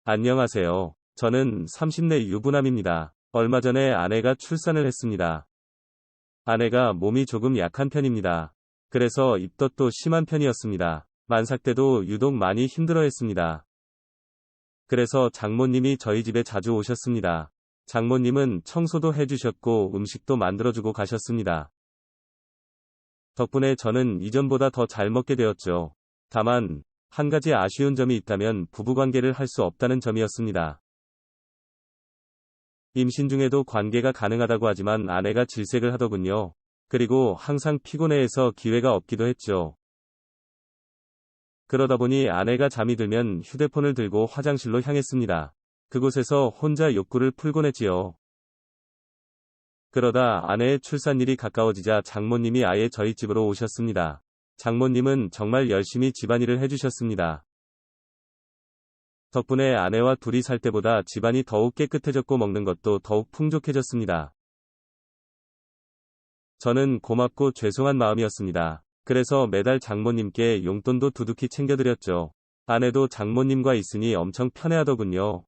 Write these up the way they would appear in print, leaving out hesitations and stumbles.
안녕하세요. 저는 30대 유부남입니다. 얼마 전에 아내가 출산을 했습니다. 아내가 몸이 조금 약한 편입니다. 그래서 입덧도 심한 편이었습니다. 만삭 때도 유독 많이 힘들어했습니다. 그래서 장모님이 저희 집에 자주 오셨습니다. 장모님은 청소도 해주셨고 음식도 만들어주고 가셨습니다. 덕분에 저는 이전보다 더 잘 먹게 되었죠. 다만, 한 가지 아쉬운 점이 있다면 부부관계를 할 수 없다는 점이었습니다. 임신 중에도 관계가 가능하다고 하지만 아내가 질색을 하더군요. 그리고 항상 피곤해해서 기회가 없기도 했죠. 그러다 보니 아내가 잠이 들면 휴대폰을 들고 화장실로 향했습니다. 그곳에서 혼자 욕구를 풀곤 했지요. 그러다 아내의 출산일이 가까워지자 장모님이 아예 저희 집으로 오셨습니다. 장모님은 정말 열심히 집안일을 해주셨습니다. 덕분에 아내와 둘이 살 때보다 집안이 더욱 깨끗해졌고 먹는 것도 더욱 풍족해졌습니다. 저는 고맙고 죄송한 마음이었습니다. 그래서 매달 장모님께 용돈도 두둑히 챙겨드렸죠. 아내도 장모님과 있으니 엄청 편해하더군요.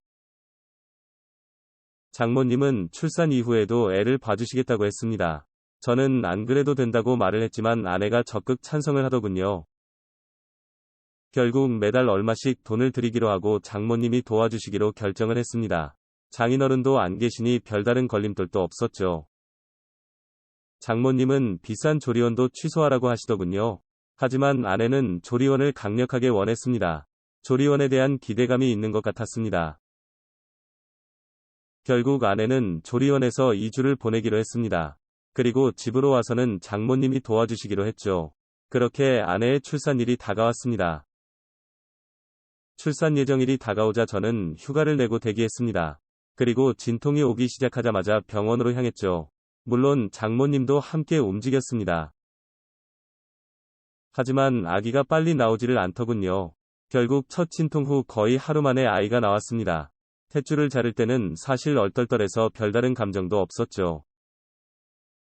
장모님은 출산 이후에도 애를 봐주시겠다고 했습니다. 저는 안 그래도 된다고 말을 했지만 아내가 적극 찬성을 하더군요. 결국 매달 얼마씩 돈을 드리기로 하고 장모님이 도와주시기로 결정을 했습니다. 장인어른도 안 계시니 별다른 걸림돌도 없었죠. 장모님은 비싼 조리원도 취소하라고 하시더군요. 하지만 아내는 조리원을 강력하게 원했습니다. 조리원에 대한 기대감이 있는 것 같았습니다. 결국 아내는 조리원에서 2주를 보내기로 했습니다. 그리고 집으로 와서는 장모님이 도와주시기로 했죠. 그렇게 아내의 출산일이 다가왔습니다. 출산 예정일이 다가오자 저는 휴가를 내고 대기했습니다. 그리고 진통이 오기 시작하자마자 병원으로 향했죠. 물론 장모님도 함께 움직였습니다. 하지만 아기가 빨리 나오지를 않더군요. 결국 첫 진통 후 거의 하루 만에 아이가 나왔습니다. 탯줄을 자를 때는 사실 얼떨떨해서 별다른 감정도 없었죠.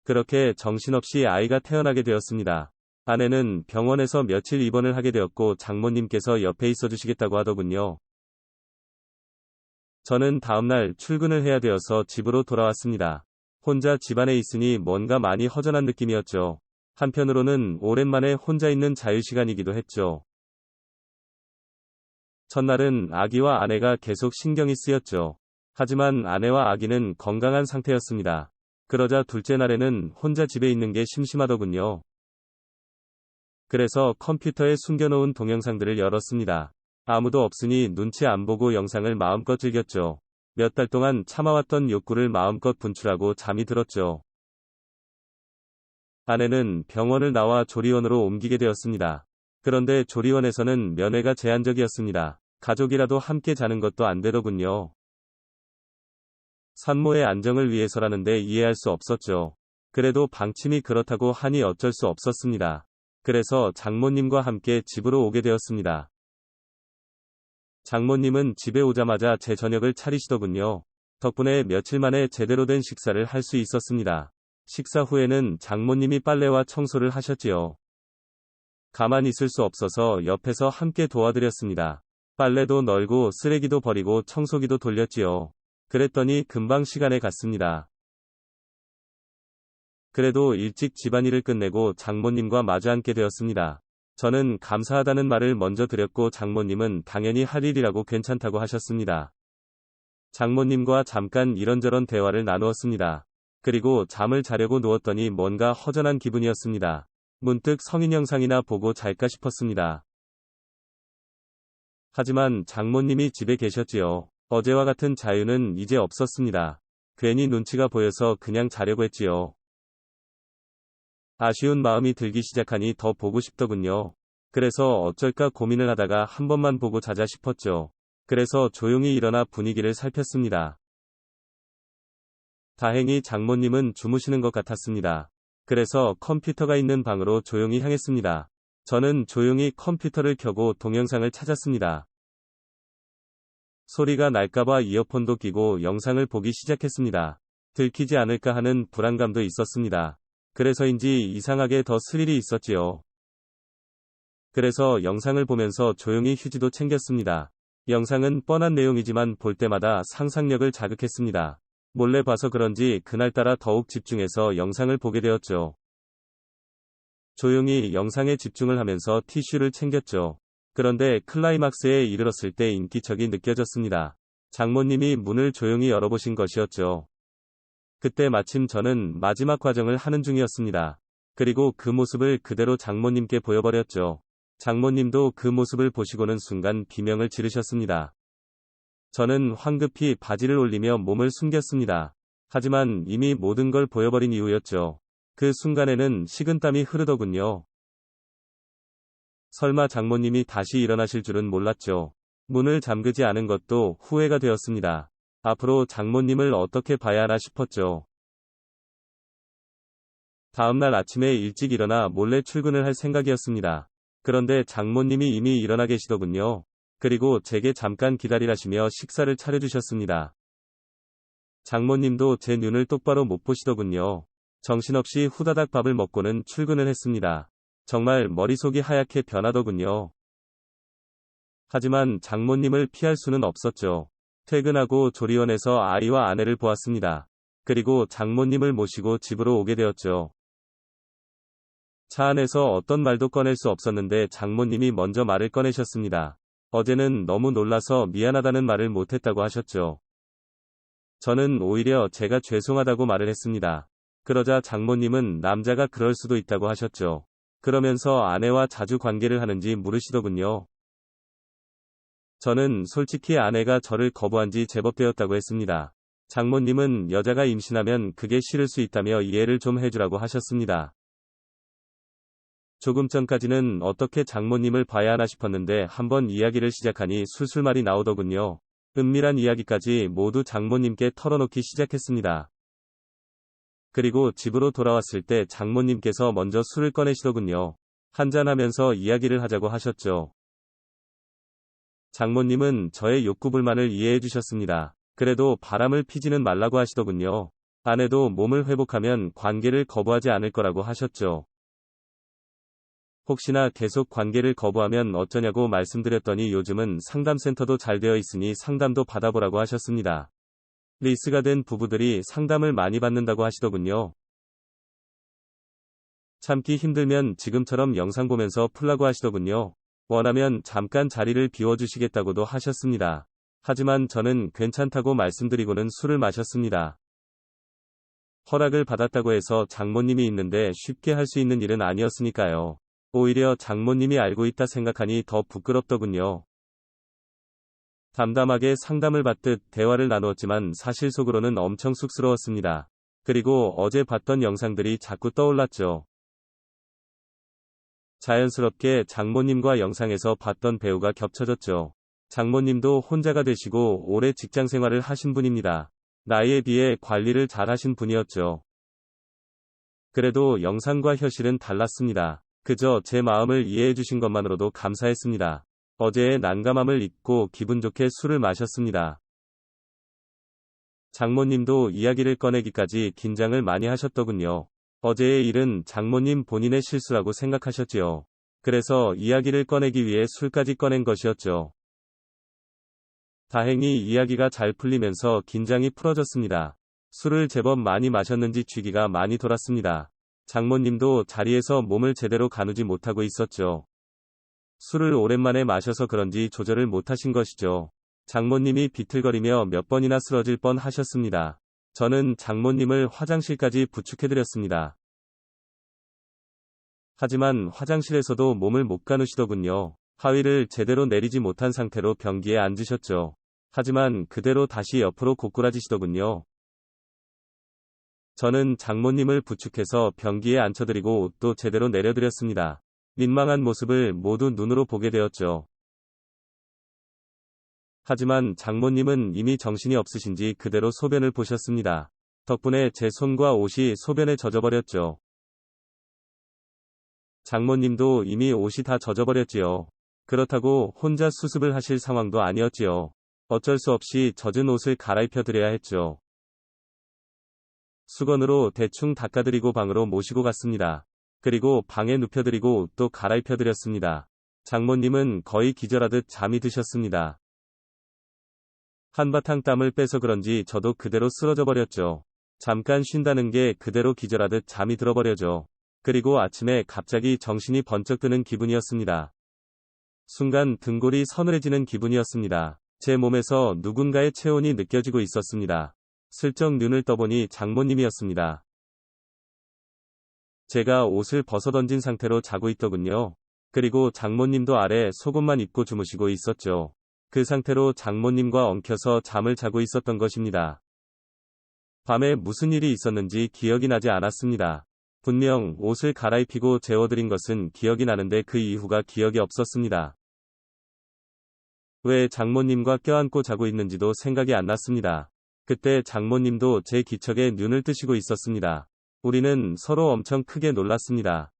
그렇게 정신없이 아이가 태어나게 되었습니다. 아내는 병원에서 며칠 입원을 하게 되었고 장모님께서 옆에 있어주시겠다고 하더군요. 저는 다음날 출근을 해야 되어서 집으로 돌아왔습니다. 혼자 집안에 있으니 뭔가 많이 허전한 느낌이었죠. 한편으로는 오랜만에 혼자 있는 자유시간이기도 했죠. 첫날은 아기와 아내가 계속 신경이 쓰였죠. 하지만 아내와 아기는 건강한 상태였습니다. 그러자 둘째 날에는 혼자 집에 있는 게 심심하더군요. 그래서 컴퓨터에 숨겨놓은 동영상들을 열었습니다. 아무도 없으니 눈치 안 보고 영상을 마음껏 즐겼죠. 몇 달 동안 참아왔던 욕구를 마음껏 분출하고 잠이 들었죠. 아내는 병원을 나와 조리원으로 옮기게 되었습니다. 그런데 조리원에서는 면회가 제한적이었습니다. 가족이라도 함께 자는 것도 안 되더군요. 산모의 안정을 위해서라는데 이해할 수 없었죠. 그래도 방침이 그렇다고 하니 어쩔 수 없었습니다. 그래서 장모님과 함께 집으로 오게 되었습니다. 장모님은 집에 오자마자 제 저녁을 차리시더군요. 덕분에 며칠 만에 제대로 된 식사를 할 수 있었습니다. 식사 후에는 장모님이 빨래와 청소를 하셨지요. 가만히 있을 수 없어서 옆에서 함께 도와드렸습니다. 빨래도 널고 쓰레기도 버리고 청소기도 돌렸지요. 그랬더니 금방 시간에 갔습니다. 그래도 일찍 집안일을 끝내고 장모님과 마주 앉게 되었습니다. 저는 감사하다는 말을 먼저 드렸고 장모님은 당연히 할 일이라고 괜찮다고 하셨습니다. 장모님과 잠깐 이런저런 대화를 나누었습니다. 그리고 잠을 자려고 누웠더니 뭔가 허전한 기분이었습니다. 문득 성인 영상이나 보고 잘까 싶었습니다. 하지만 장모님이 집에 계셨지요. 어제와 같은 자유는 이제 없었습니다. 괜히 눈치가 보여서 그냥 자려고 했지요. 아쉬운 마음이 들기 시작하니 더 보고 싶더군요. 그래서 어쩔까 고민을 하다가 한 번만 보고 자자 싶었죠. 그래서 조용히 일어나 분위기를 살폈습니다. 다행히 장모님은 주무시는 것 같았습니다. 그래서 컴퓨터가 있는 방으로 조용히 향했습니다. 저는 조용히 컴퓨터를 켜고 동영상을 찾았습니다. 소리가 날까봐 이어폰도 끼고 영상을 보기 시작했습니다. 들키지 않을까 하는 불안감도 있었습니다. 그래서인지 이상하게 더 스릴이 있었지요. 그래서 영상을 보면서 조용히 휴지도 챙겼습니다. 영상은 뻔한 내용이지만 볼 때마다 상상력을 자극했습니다. 몰래 봐서 그런지 그날따라 더욱 집중해서 영상을 보게 되었죠. 조용히 영상에 집중을 하면서 티슈를 챙겼죠. 그런데 클라이막스에 이르렀을 때 인기척이 느껴졌습니다. 장모님이 문을 조용히 열어보신 것이었죠. 그때 마침 저는 마지막 과정을 하는 중이었습니다. 그리고 그 모습을 그대로 장모님께 보여버렸죠. 장모님도 그 모습을 보시고는 순간 비명을 지르셨습니다. 저는 황급히 바지를 올리며 몸을 숨겼습니다. 하지만 이미 모든 걸 보여버린 이유였죠. 그 순간에는 식은땀이 흐르더군요. 설마 장모님이 다시 일어나실 줄은 몰랐죠. 문을 잠그지 않은 것도 후회가 되었습니다. 앞으로 장모님을 어떻게 봐야 하나 싶었죠. 다음날 아침에 일찍 일어나 몰래 출근을 할 생각이었습니다. 그런데 장모님이 이미 일어나 계시더군요. 그리고 제게 잠깐 기다리라시며 식사를 차려주셨습니다. 장모님도 제 눈을 똑바로 못 보시더군요. 정신없이 후다닥 밥을 먹고는 출근을 했습니다. 정말 머릿속이 하얗게 변하더군요. 하지만 장모님을 피할 수는 없었죠. 퇴근하고 조리원에서 아이와 아내를 보았습니다. 그리고 장모님을 모시고 집으로 오게 되었죠. 차 안에서 어떤 말도 꺼낼 수 없었는데 장모님이 먼저 말을 꺼내셨습니다. 어제는 너무 놀라서 미안하다는 말을 못했다고 하셨죠. 저는 오히려 제가 죄송하다고 말을 했습니다. 그러자 장모님은 남자가 그럴 수도 있다고 하셨죠. 그러면서 아내와 자주 관계를 하는지 물으시더군요. 저는 솔직히 아내가 저를 거부한 지 제법 되었다고 했습니다. 장모님은 여자가 임신하면 그게 싫을 수 있다며 이해를 좀 해주라고 하셨습니다. 조금 전까지는 어떻게 장모님을 봐야 하나 싶었는데 한번 이야기를 시작하니 술술말이 나오더군요. 은밀한 이야기까지 모두 장모님께 털어놓기 시작했습니다. 그리고 집으로 돌아왔을 때 장모님께서 먼저 술을 꺼내시더군요. 한잔하면서 이야기를 하자고 하셨죠. 장모님은 저의 욕구불만을 이해해 주셨습니다. 그래도 바람을 피지는 말라고 하시더군요. 아내도 몸을 회복하면 관계를 거부하지 않을 거라고 하셨죠. 혹시나 계속 관계를 거부하면 어쩌냐고 말씀드렸더니 요즘은 상담센터도 잘 되어 있으니 상담도 받아보라고 하셨습니다. 리스가 된 부부들이 상담을 많이 받는다고 하시더군요. 참기 힘들면 지금처럼 영상 보면서 풀라고 하시더군요. 원하면 잠깐 자리를 비워주시겠다고도 하셨습니다. 하지만 저는 괜찮다고 말씀드리고는 술을 마셨습니다. 허락을 받았다고 해서 장모님이 있는데 쉽게 할 수 있는 일은 아니었으니까요. 오히려 장모님이 알고 있다 생각하니 더 부끄럽더군요. 담담하게 상담을 받듯 대화를 나누었지만 사실 속으로는 엄청 쑥스러웠습니다. 그리고 어제 봤던 영상들이 자꾸 떠올랐죠. 자연스럽게 장모님과 영상에서 봤던 배우가 겹쳐졌죠. 장모님도 혼자가 되시고 오래 직장 생활을 하신 분입니다. 나이에 비해 관리를 잘 하신 분이었죠. 그래도 영상과 현실은 달랐습니다. 그저 제 마음을 이해해 주신 것만으로도 감사했습니다. 어제의 난감함을 잊고 기분 좋게 술을 마셨습니다. 장모님도 이야기를 꺼내기까지 긴장을 많이 하셨더군요. 어제의 일은 장모님 본인의 실수라고 생각하셨지요. 그래서 이야기를 꺼내기 위해 술까지 꺼낸 것이었죠. 다행히 이야기가 잘 풀리면서 긴장이 풀어졌습니다. 술을 제법 많이 마셨는지 취기가 많이 돌았습니다. 장모님도 자리에서 몸을 제대로 가누지 못하고 있었죠. 술을 오랜만에 마셔서 그런지 조절을 못하신 것이죠. 장모님이 비틀거리며 몇 번이나 쓰러질 뻔 하셨습니다. 저는 장모님을 화장실까지 부축해드렸습니다. 하지만 화장실에서도 몸을 못 가누시더군요. 하위를 제대로 내리지 못한 상태로 변기에 앉으셨죠. 하지만 그대로 다시 옆으로 고꾸라지시더군요. 저는 장모님을 부축해서 변기에 앉혀드리고 옷도 제대로 내려드렸습니다. 민망한 모습을 모두 눈으로 보게 되었죠. 하지만 장모님은 이미 정신이 없으신지 그대로 소변을 보셨습니다. 덕분에 제 손과 옷이 소변에 젖어버렸죠. 장모님도 이미 옷이 다 젖어버렸지요. 그렇다고 혼자 수습을 하실 상황도 아니었지요. 어쩔 수 없이 젖은 옷을 갈아입혀 드려야 했죠. 수건으로 대충 닦아드리고 방으로 모시고 갔습니다. 그리고 방에 눕혀드리고 옷도 갈아입혀 드렸습니다. 장모님은 거의 기절하듯 잠이 드셨습니다. 한바탕 땀을 빼서 그런지 저도 그대로 쓰러져 버렸죠. 잠깐 쉰다는 게 그대로 기절하듯 잠이 들어버려죠. 그리고 아침에 갑자기 정신이 번쩍 드는 기분이었습니다. 순간 등골이 서늘해지는 기분이었습니다. 제 몸에서 누군가의 체온이 느껴지고 있었습니다. 슬쩍 눈을 떠보니 장모님이었습니다. 제가 옷을 벗어던진 상태로 자고 있더군요. 그리고 장모님도 아래 속옷만 입고 주무시고 있었죠. 그 상태로 장모님과 엉켜서 잠을 자고 있었던 것입니다. 밤에 무슨 일이 있었는지 기억이 나지 않았습니다. 분명 옷을 갈아입히고 재워드린 것은 기억이 나는데 그 이후가 기억이 없었습니다. 왜 장모님과 껴안고 자고 있는지도 생각이 안 났습니다. 그때 장모님도 제 기척에 눈을 뜨시고 있었습니다. 우리는 서로 엄청 크게 놀랐습니다.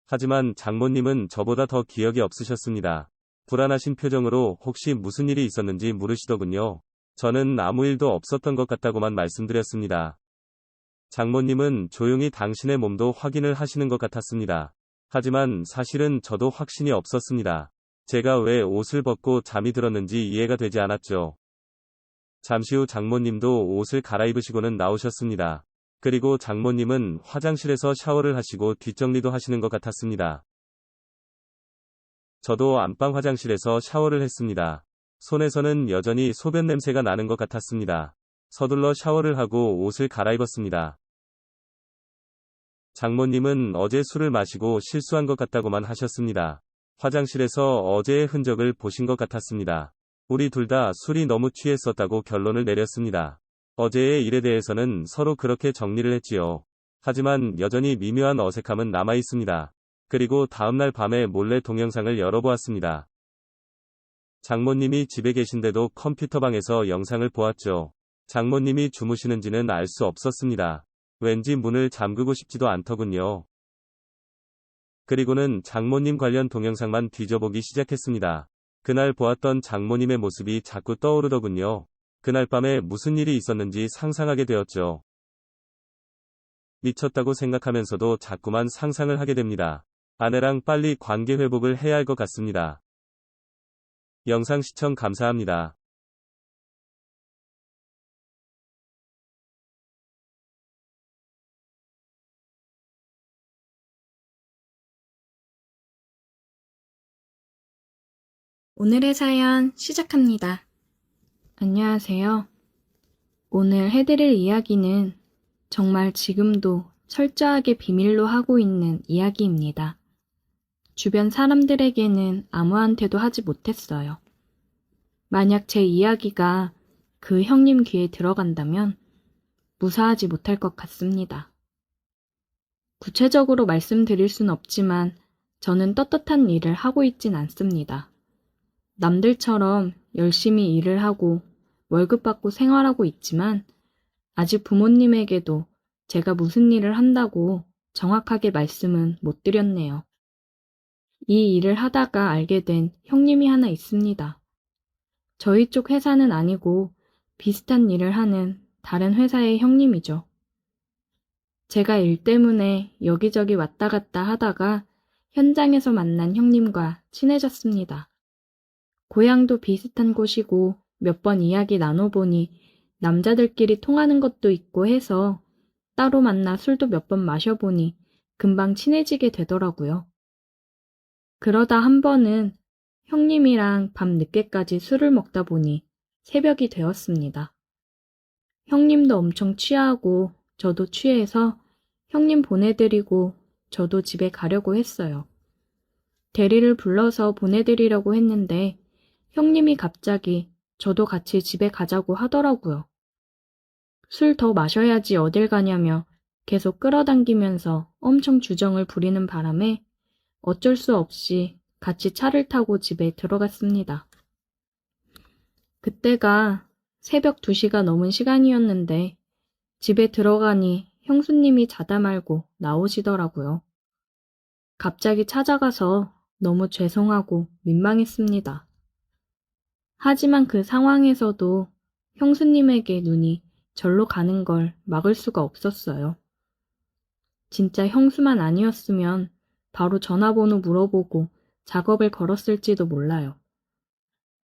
하지만 장모님은 저보다 더 기억이 없으셨습니다. 불안하신 표정으로 혹시 무슨 일이 있었는지 물으시더군요. 저는 아무 일도 없었던 것 같다고만 말씀드렸습니다. 장모님은 조용히 당신의 몸도 확인을 하시는 것 같았습니다. 하지만 사실은 저도 확신이 없었습니다. 제가 왜 옷을 벗고 잠이 들었는지 이해가 되지 않았죠. 잠시 후 장모님도 옷을 갈아입으시고는 나오셨습니다. 그리고 장모님은 화장실에서 샤워를 하시고 뒷정리도 하시는 것 같았습니다. 저도 안방 화장실에서 샤워를 했습니다. 손에서는 여전히 소변 냄새가 나는 것 같았습니다. 서둘러 샤워를 하고 옷을 갈아입었습니다. 장모님은 어제 술을 마시고 실수한 것 같다고만 하셨습니다. 화장실에서 어제의 흔적을 보신 것 같았습니다. 우리 둘 다 술이 너무 취했었다고 결론을 내렸습니다. 어제의 일에 대해서는 서로 그렇게 정리를 했지요. 하지만 여전히 미묘한 어색함은 남아 있습니다. 그리고 다음날 밤에 몰래 동영상을 열어보았습니다. 장모님이 집에 계신데도 컴퓨터방에서 영상을 보았죠. 장모님이 주무시는지는 알 수 없었습니다. 왠지 문을 잠그고 싶지도 않더군요. 그리고는 장모님 관련 동영상만 뒤져보기 시작했습니다. 그날 보았던 장모님의 모습이 자꾸 떠오르더군요. 그날 밤에 무슨 일이 있었는지 상상하게 되었죠. 미쳤다고 생각하면서도 자꾸만 상상을 하게 됩니다. 아내랑 빨리 관계 회복을 해야 할 것 같습니다. 영상 시청 감사합니다. 오늘의 사연 시작합니다. 안녕하세요. 오늘 해드릴 이야기는 정말 지금도 철저하게 비밀로 하고 있는 이야기입니다. 주변 사람들에게는 아무한테도 하지 못했어요. 만약 제 이야기가 그 형님 귀에 들어간다면 무사하지 못할 것 같습니다. 구체적으로 말씀드릴 순 없지만 저는 떳떳한 일을 하고 있진 않습니다. 남들처럼 열심히 일을 하고 월급 받고 생활하고 있지만 아직 부모님에게도 제가 무슨 일을 한다고 정확하게 말씀은 못 드렸네요. 이 일을 하다가 알게 된 형님이 하나 있습니다. 저희 쪽 회사는 아니고 비슷한 일을 하는 다른 회사의 형님이죠. 제가 일 때문에 여기저기 왔다 갔다 하다가 현장에서 만난 형님과 친해졌습니다. 고향도 비슷한 곳이고 몇 번 이야기 나눠보니 남자들끼리 통하는 것도 있고 해서 따로 만나 술도 몇 번 마셔보니 금방 친해지게 되더라고요. 그러다 한 번은 형님이랑 밤 늦게까지 술을 먹다 보니 새벽이 되었습니다. 형님도 엄청 취하고 저도 취해서 형님 보내드리고 저도 집에 가려고 했어요. 대리를 불러서 보내드리려고 했는데 형님이 갑자기 저도 같이 집에 가자고 하더라고요. 술 더 마셔야지 어딜 가냐며 계속 끌어당기면서 엄청 주정을 부리는 바람에 어쩔 수 없이 같이 차를 타고 집에 들어갔습니다. 그때가 새벽 2시가 넘은 시간이었는데 집에 들어가니 형수님이 자다 말고 나오시더라고요. 갑자기 찾아가서 너무 죄송하고 민망했습니다. 하지만 그 상황에서도 형수님에게 눈이 절로 가는 걸 막을 수가 없었어요. 진짜 형수만 아니었으면 바로 전화번호 물어보고 작업을 걸었을지도 몰라요.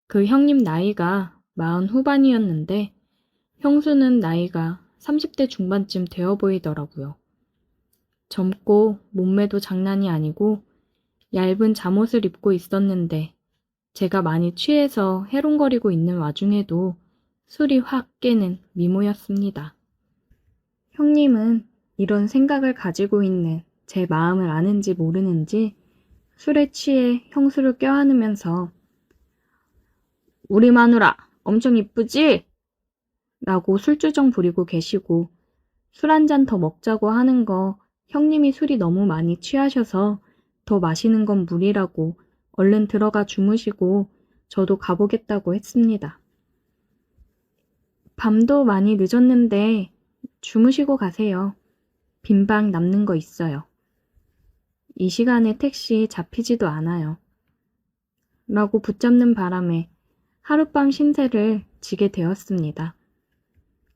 그 형님 나이가 마흔 후반이었는데 형수는 나이가 30대 중반쯤 되어 보이더라고요. 젊고 몸매도 장난이 아니고 얇은 잠옷을 입고 있었는데 제가 많이 취해서 해롱거리고 있는 와중에도 술이 확 깨는 미모였습니다. 형님은 이런 생각을 가지고 있는 제 마음을 아는지 모르는지 술에 취해 형수를 껴안으면서 우리 마누라 엄청 이쁘지? 라고 술주정 부리고 계시고 술 한 잔 더 먹자고 하는 거 형님이 술이 너무 많이 취하셔서 더 마시는 건 무리라고 얼른 들어가 주무시고 저도 가보겠다고 했습니다. 밤도 많이 늦었는데 주무시고 가세요. 빈 방 남는 거 있어요. 이 시간에 택시 잡히지도 않아요. 라고 붙잡는 바람에 하룻밤 신세를 지게 되었습니다.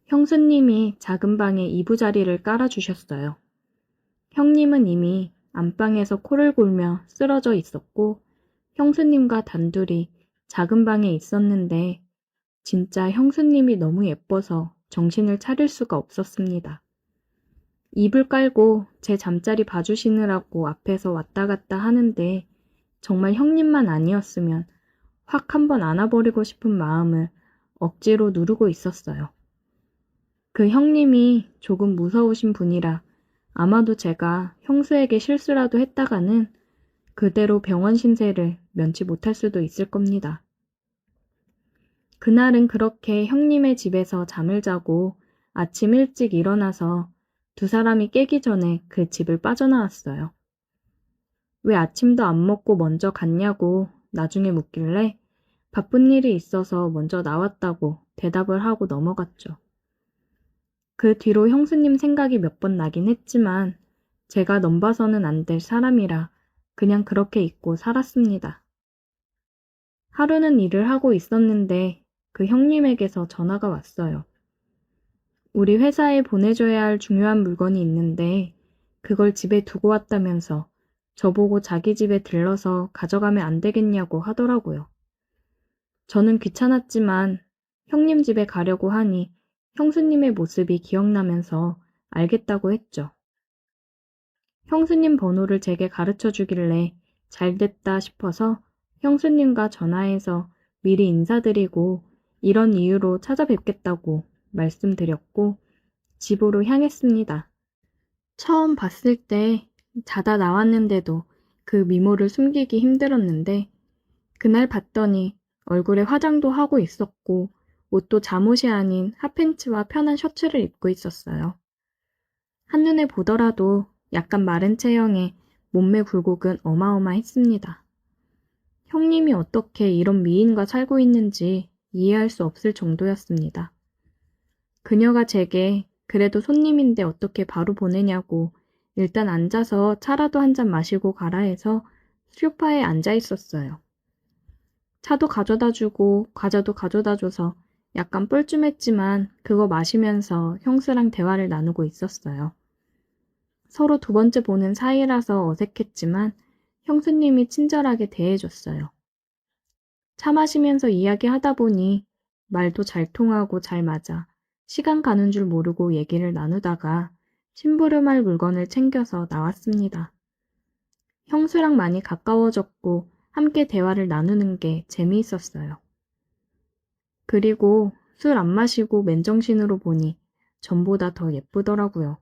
형수님이 작은 방에 이부자리를 깔아주셨어요. 형님은 이미 안방에서 코를 골며 쓰러져 있었고 형수님과 단둘이 작은 방에 있었는데 진짜 형수님이 너무 예뻐서 정신을 차릴 수가 없었습니다. 이불 깔고 제 잠자리 봐주시느라고 앞에서 왔다 갔다 하는데 정말 형님만 아니었으면 확 한번 안아버리고 싶은 마음을 억지로 누르고 있었어요. 그 형님이 조금 무서우신 분이라 아마도 제가 형수에게 실수라도 했다가는 그대로 병원 신세를 면치 못할 수도 있을 겁니다. 그날은 그렇게 형님의 집에서 잠을 자고 아침 일찍 일어나서 두 사람이 깨기 전에 그 집을 빠져나왔어요. 왜 아침도 안 먹고 먼저 갔냐고 나중에 묻길래 바쁜 일이 있어서 먼저 나왔다고 대답을 하고 넘어갔죠. 그 뒤로 형수님 생각이 몇 번 나긴 했지만 제가 넘봐서는 안 될 사람이라 그냥 그렇게 잊고 살았습니다. 하루는 일을 하고 있었는데 그 형님에게서 전화가 왔어요. 우리 회사에 보내줘야 할 중요한 물건이 있는데 그걸 집에 두고 왔다면서 저보고 자기 집에 들러서 가져가면 안 되겠냐고 하더라고요. 저는 귀찮았지만 형님 집에 가려고 하니 형수님의 모습이 기억나면서 알겠다고 했죠. 형수님 번호를 제게 가르쳐 주길래 잘됐다 싶어서 형수님과 전화해서 미리 인사드리고 이런 이유로 찾아뵙겠다고 말씀드렸고 집으로 향했습니다. 처음 봤을 때 자다 나왔는데도 그 미모를 숨기기 힘들었는데 그날 봤더니 얼굴에 화장도 하고 있었고 옷도 잠옷이 아닌 핫팬츠와 편한 셔츠를 입고 있었어요. 한눈에 보더라도 약간 마른 체형에 몸매 굴곡은 어마어마했습니다. 형님이 어떻게 이런 미인과 살고 있는지 이해할 수 없을 정도였습니다. 그녀가 제게 그래도 손님인데 어떻게 바로 보내냐고 일단 앉아서 차라도 한 잔 마시고 가라 해서 소파에 앉아 있었어요. 차도 가져다 주고 과자도 가져다 줘서 약간 뻘쭘했지만 그거 마시면서 형수랑 대화를 나누고 있었어요. 서로 두 번째 보는 사이라서 어색했지만 형수님이 친절하게 대해줬어요. 차 마시면서 이야기하다 보니 말도 잘 통하고 잘 맞아 시간 가는 줄 모르고 얘기를 나누다가 심부름할 물건을 챙겨서 나왔습니다. 형수랑 많이 가까워졌고 함께 대화를 나누는 게 재미있었어요. 그리고 술 안 마시고 맨정신으로 보니 전보다 더 예쁘더라고요.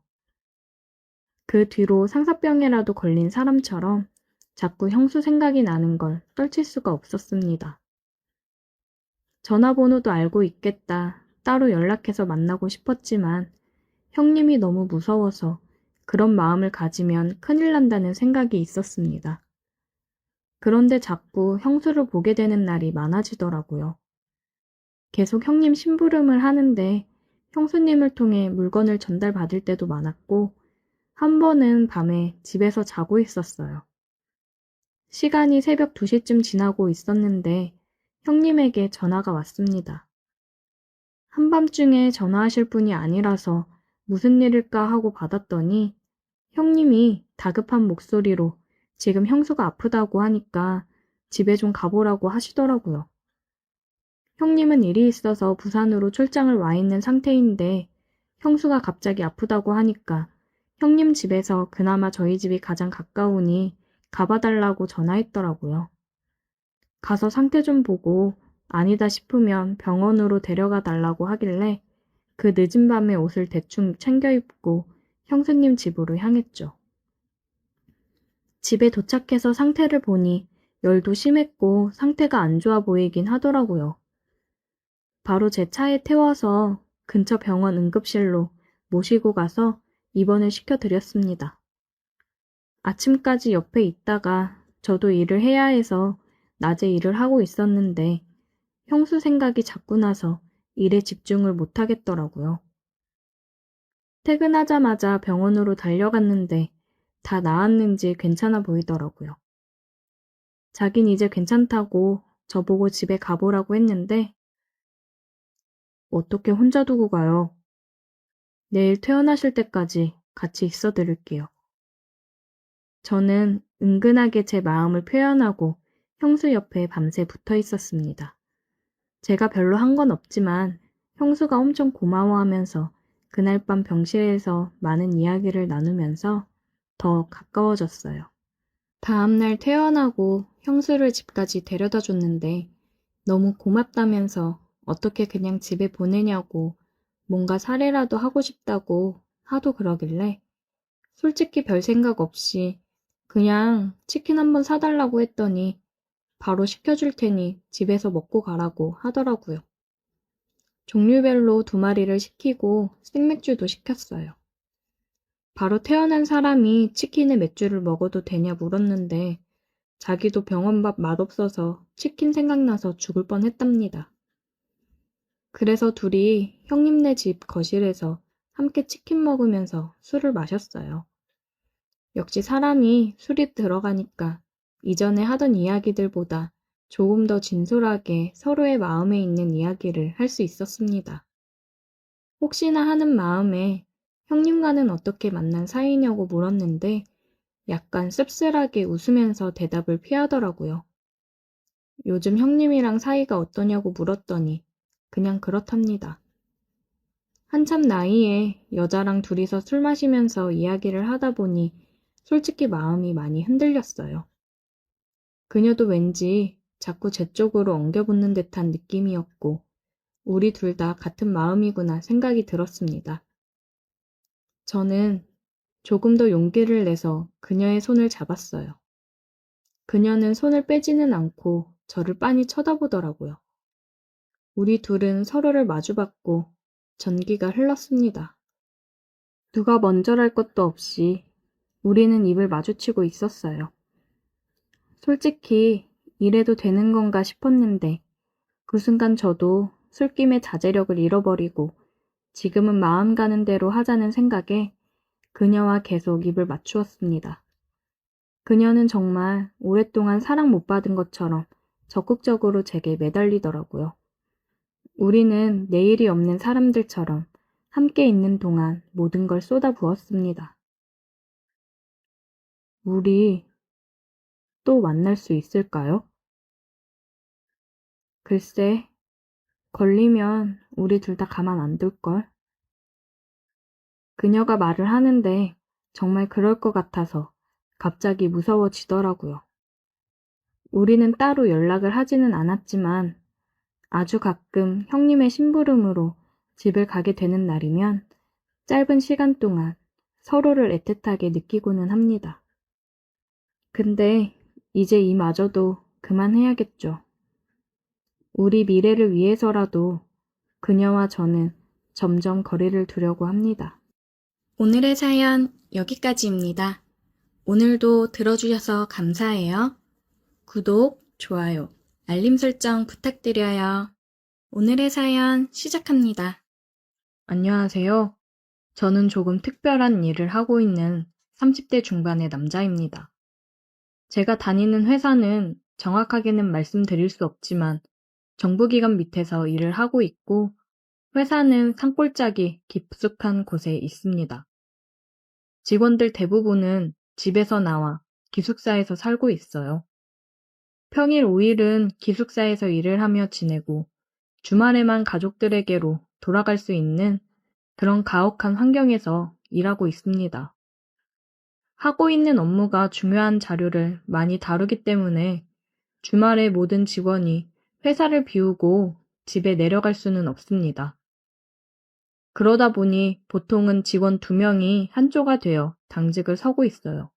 그 뒤로 상사병에라도 걸린 사람처럼 자꾸 형수 생각이 나는 걸 떨칠 수가 없었습니다. 전화번호도 알고 있겠다 따로 연락해서 만나고 싶었지만 형님이 너무 무서워서 그런 마음을 가지면 큰일 난다는 생각이 있었습니다. 그런데 자꾸 형수를 보게 되는 날이 많아지더라고요. 계속 형님 심부름을 하는데 형수님을 통해 물건을 전달받을 때도 많았고 한 번은 밤에 집에서 자고 있었어요. 시간이 새벽 2시쯤 지나고 있었는데 형님에게 전화가 왔습니다. 한밤중에 전화하실 분이 아니라서 무슨 일일까 하고 받았더니 형님이 다급한 목소리로 지금 형수가 아프다고 하니까 집에 좀 가보라고 하시더라고요. 형님은 일이 있어서 부산으로 출장을 와 있는 상태인데 형수가 갑자기 아프다고 하니까 형님 집에서 그나마 저희 집이 가장 가까우니 가봐달라고 전화했더라고요. 가서 상태 좀 보고 아니다 싶으면 병원으로 데려가 달라고 하길래 그 늦은 밤에 옷을 대충 챙겨 입고 형수님 집으로 향했죠. 집에 도착해서 상태를 보니 열도 심했고 상태가 안 좋아 보이긴 하더라고요. 바로 제 차에 태워서 근처 병원 응급실로 모시고 가서 입원을 시켜드렸습니다. 아침까지 옆에 있다가 저도 일을 해야 해서 낮에 일을 하고 있었는데 형수 생각이 자꾸 나서 일에 집중을 못 하겠더라고요. 퇴근하자마자 병원으로 달려갔는데 다 나았는지 괜찮아 보이더라고요. 자긴 이제 괜찮다고 저보고 집에 가보라고 했는데 어떻게 혼자 두고 가요? 내일 퇴원하실 때까지 같이 있어 드릴게요. 저는 은근하게 제 마음을 표현하고 형수 옆에 밤새 붙어 있었습니다. 제가 별로 한 건 없지만 형수가 엄청 고마워하면서 그날 밤 병실에서 많은 이야기를 나누면서 더 가까워졌어요. 다음날 퇴원하고 형수를 집까지 데려다 줬는데 너무 고맙다면서 어떻게 그냥 집에 보내냐고 뭔가 사례라도 하고 싶다고 하도 그러길래 솔직히 별 생각 없이 그냥 치킨 한번 사달라고 했더니 바로 시켜줄 테니 집에서 먹고 가라고 하더라고요. 종류별로 2마리를 시키고 생맥주도 시켰어요. 바로 태어난 사람이 치킨에 맥주를 먹어도 되냐 물었는데 자기도 병원밥 맛없어서 치킨 생각나서 죽을 뻔했답니다. 그래서 둘이 형님네 집 거실에서 함께 치킨 먹으면서 술을 마셨어요. 역시 사람이 술이 들어가니까 이전에 하던 이야기들보다 조금 더 진솔하게 서로의 마음에 있는 이야기를 할 수 있었습니다. 혹시나 하는 마음에 형님과는 어떻게 만난 사이냐고 물었는데 약간 씁쓸하게 웃으면서 대답을 피하더라고요. 요즘 형님이랑 사이가 어떠냐고 물었더니 그냥 그렇답니다. 한참 나이에 여자랑 둘이서 술 마시면서 이야기를 하다 보니 솔직히 마음이 많이 흔들렸어요. 그녀도 왠지 자꾸 제 쪽으로 엉겨붙는 듯한 느낌이었고 우리 둘 다 같은 마음이구나 생각이 들었습니다. 저는 조금 더 용기를 내서 그녀의 손을 잡았어요. 그녀는 손을 빼지는 않고 저를 빤히 쳐다보더라고요. 우리 둘은 서로를 마주봤고 전기가 흘렀습니다. 누가 먼저랄 것도 없이 우리는 입을 마주치고 있었어요. 솔직히 이래도 되는 건가 싶었는데 그 순간 저도 술김에 자제력을 잃어버리고 지금은 마음 가는 대로 하자는 생각에 그녀와 계속 입을 맞추었습니다. 그녀는 정말 오랫동안 사랑 못 받은 것처럼 적극적으로 제게 매달리더라고요. 우리는 내일이 없는 사람들처럼 함께 있는 동안 모든 걸 쏟아부었습니다. 우리 또 만날 수 있을까요? 글쎄, 걸리면 우리 둘 다 가만 안 둘걸. 그녀가 말을 하는데 정말 그럴 것 같아서 갑자기 무서워지더라고요. 우리는 따로 연락을 하지는 않았지만 아주 가끔 형님의 심부름으로 집을 가게 되는 날이면 짧은 시간 동안 서로를 애틋하게 느끼고는 합니다. 근데 이제 이마저도 그만해야겠죠. 우리 미래를 위해서라도 그녀와 저는 점점 거리를 두려고 합니다. 오늘의 사연 여기까지입니다. 오늘도 들어주셔서 감사해요. 구독, 좋아요, 알림 설정 부탁드려요. 오늘의 사연 시작합니다. 안녕하세요. 저는 조금 특별한 일을 하고 있는 30대 중반의 남자입니다. 제가 다니는 회사는 정확하게는 말씀드릴 수 없지만 정부기관 밑에서 일을 하고 있고 회사는 산골짜기 깊숙한 곳에 있습니다. 직원들 대부분은 집에서 나와 기숙사에서 살고 있어요. 평일 5일은 기숙사에서 일을 하며 지내고 주말에만 가족들에게로 돌아갈 수 있는 그런 가혹한 환경에서 일하고 있습니다. 하고 있는 업무가 중요한 자료를 많이 다루기 때문에 주말에 모든 직원이 회사를 비우고 집에 내려갈 수는 없습니다. 그러다 보니 보통은 직원 2명이 한조가 되어 당직을 서고 있어요.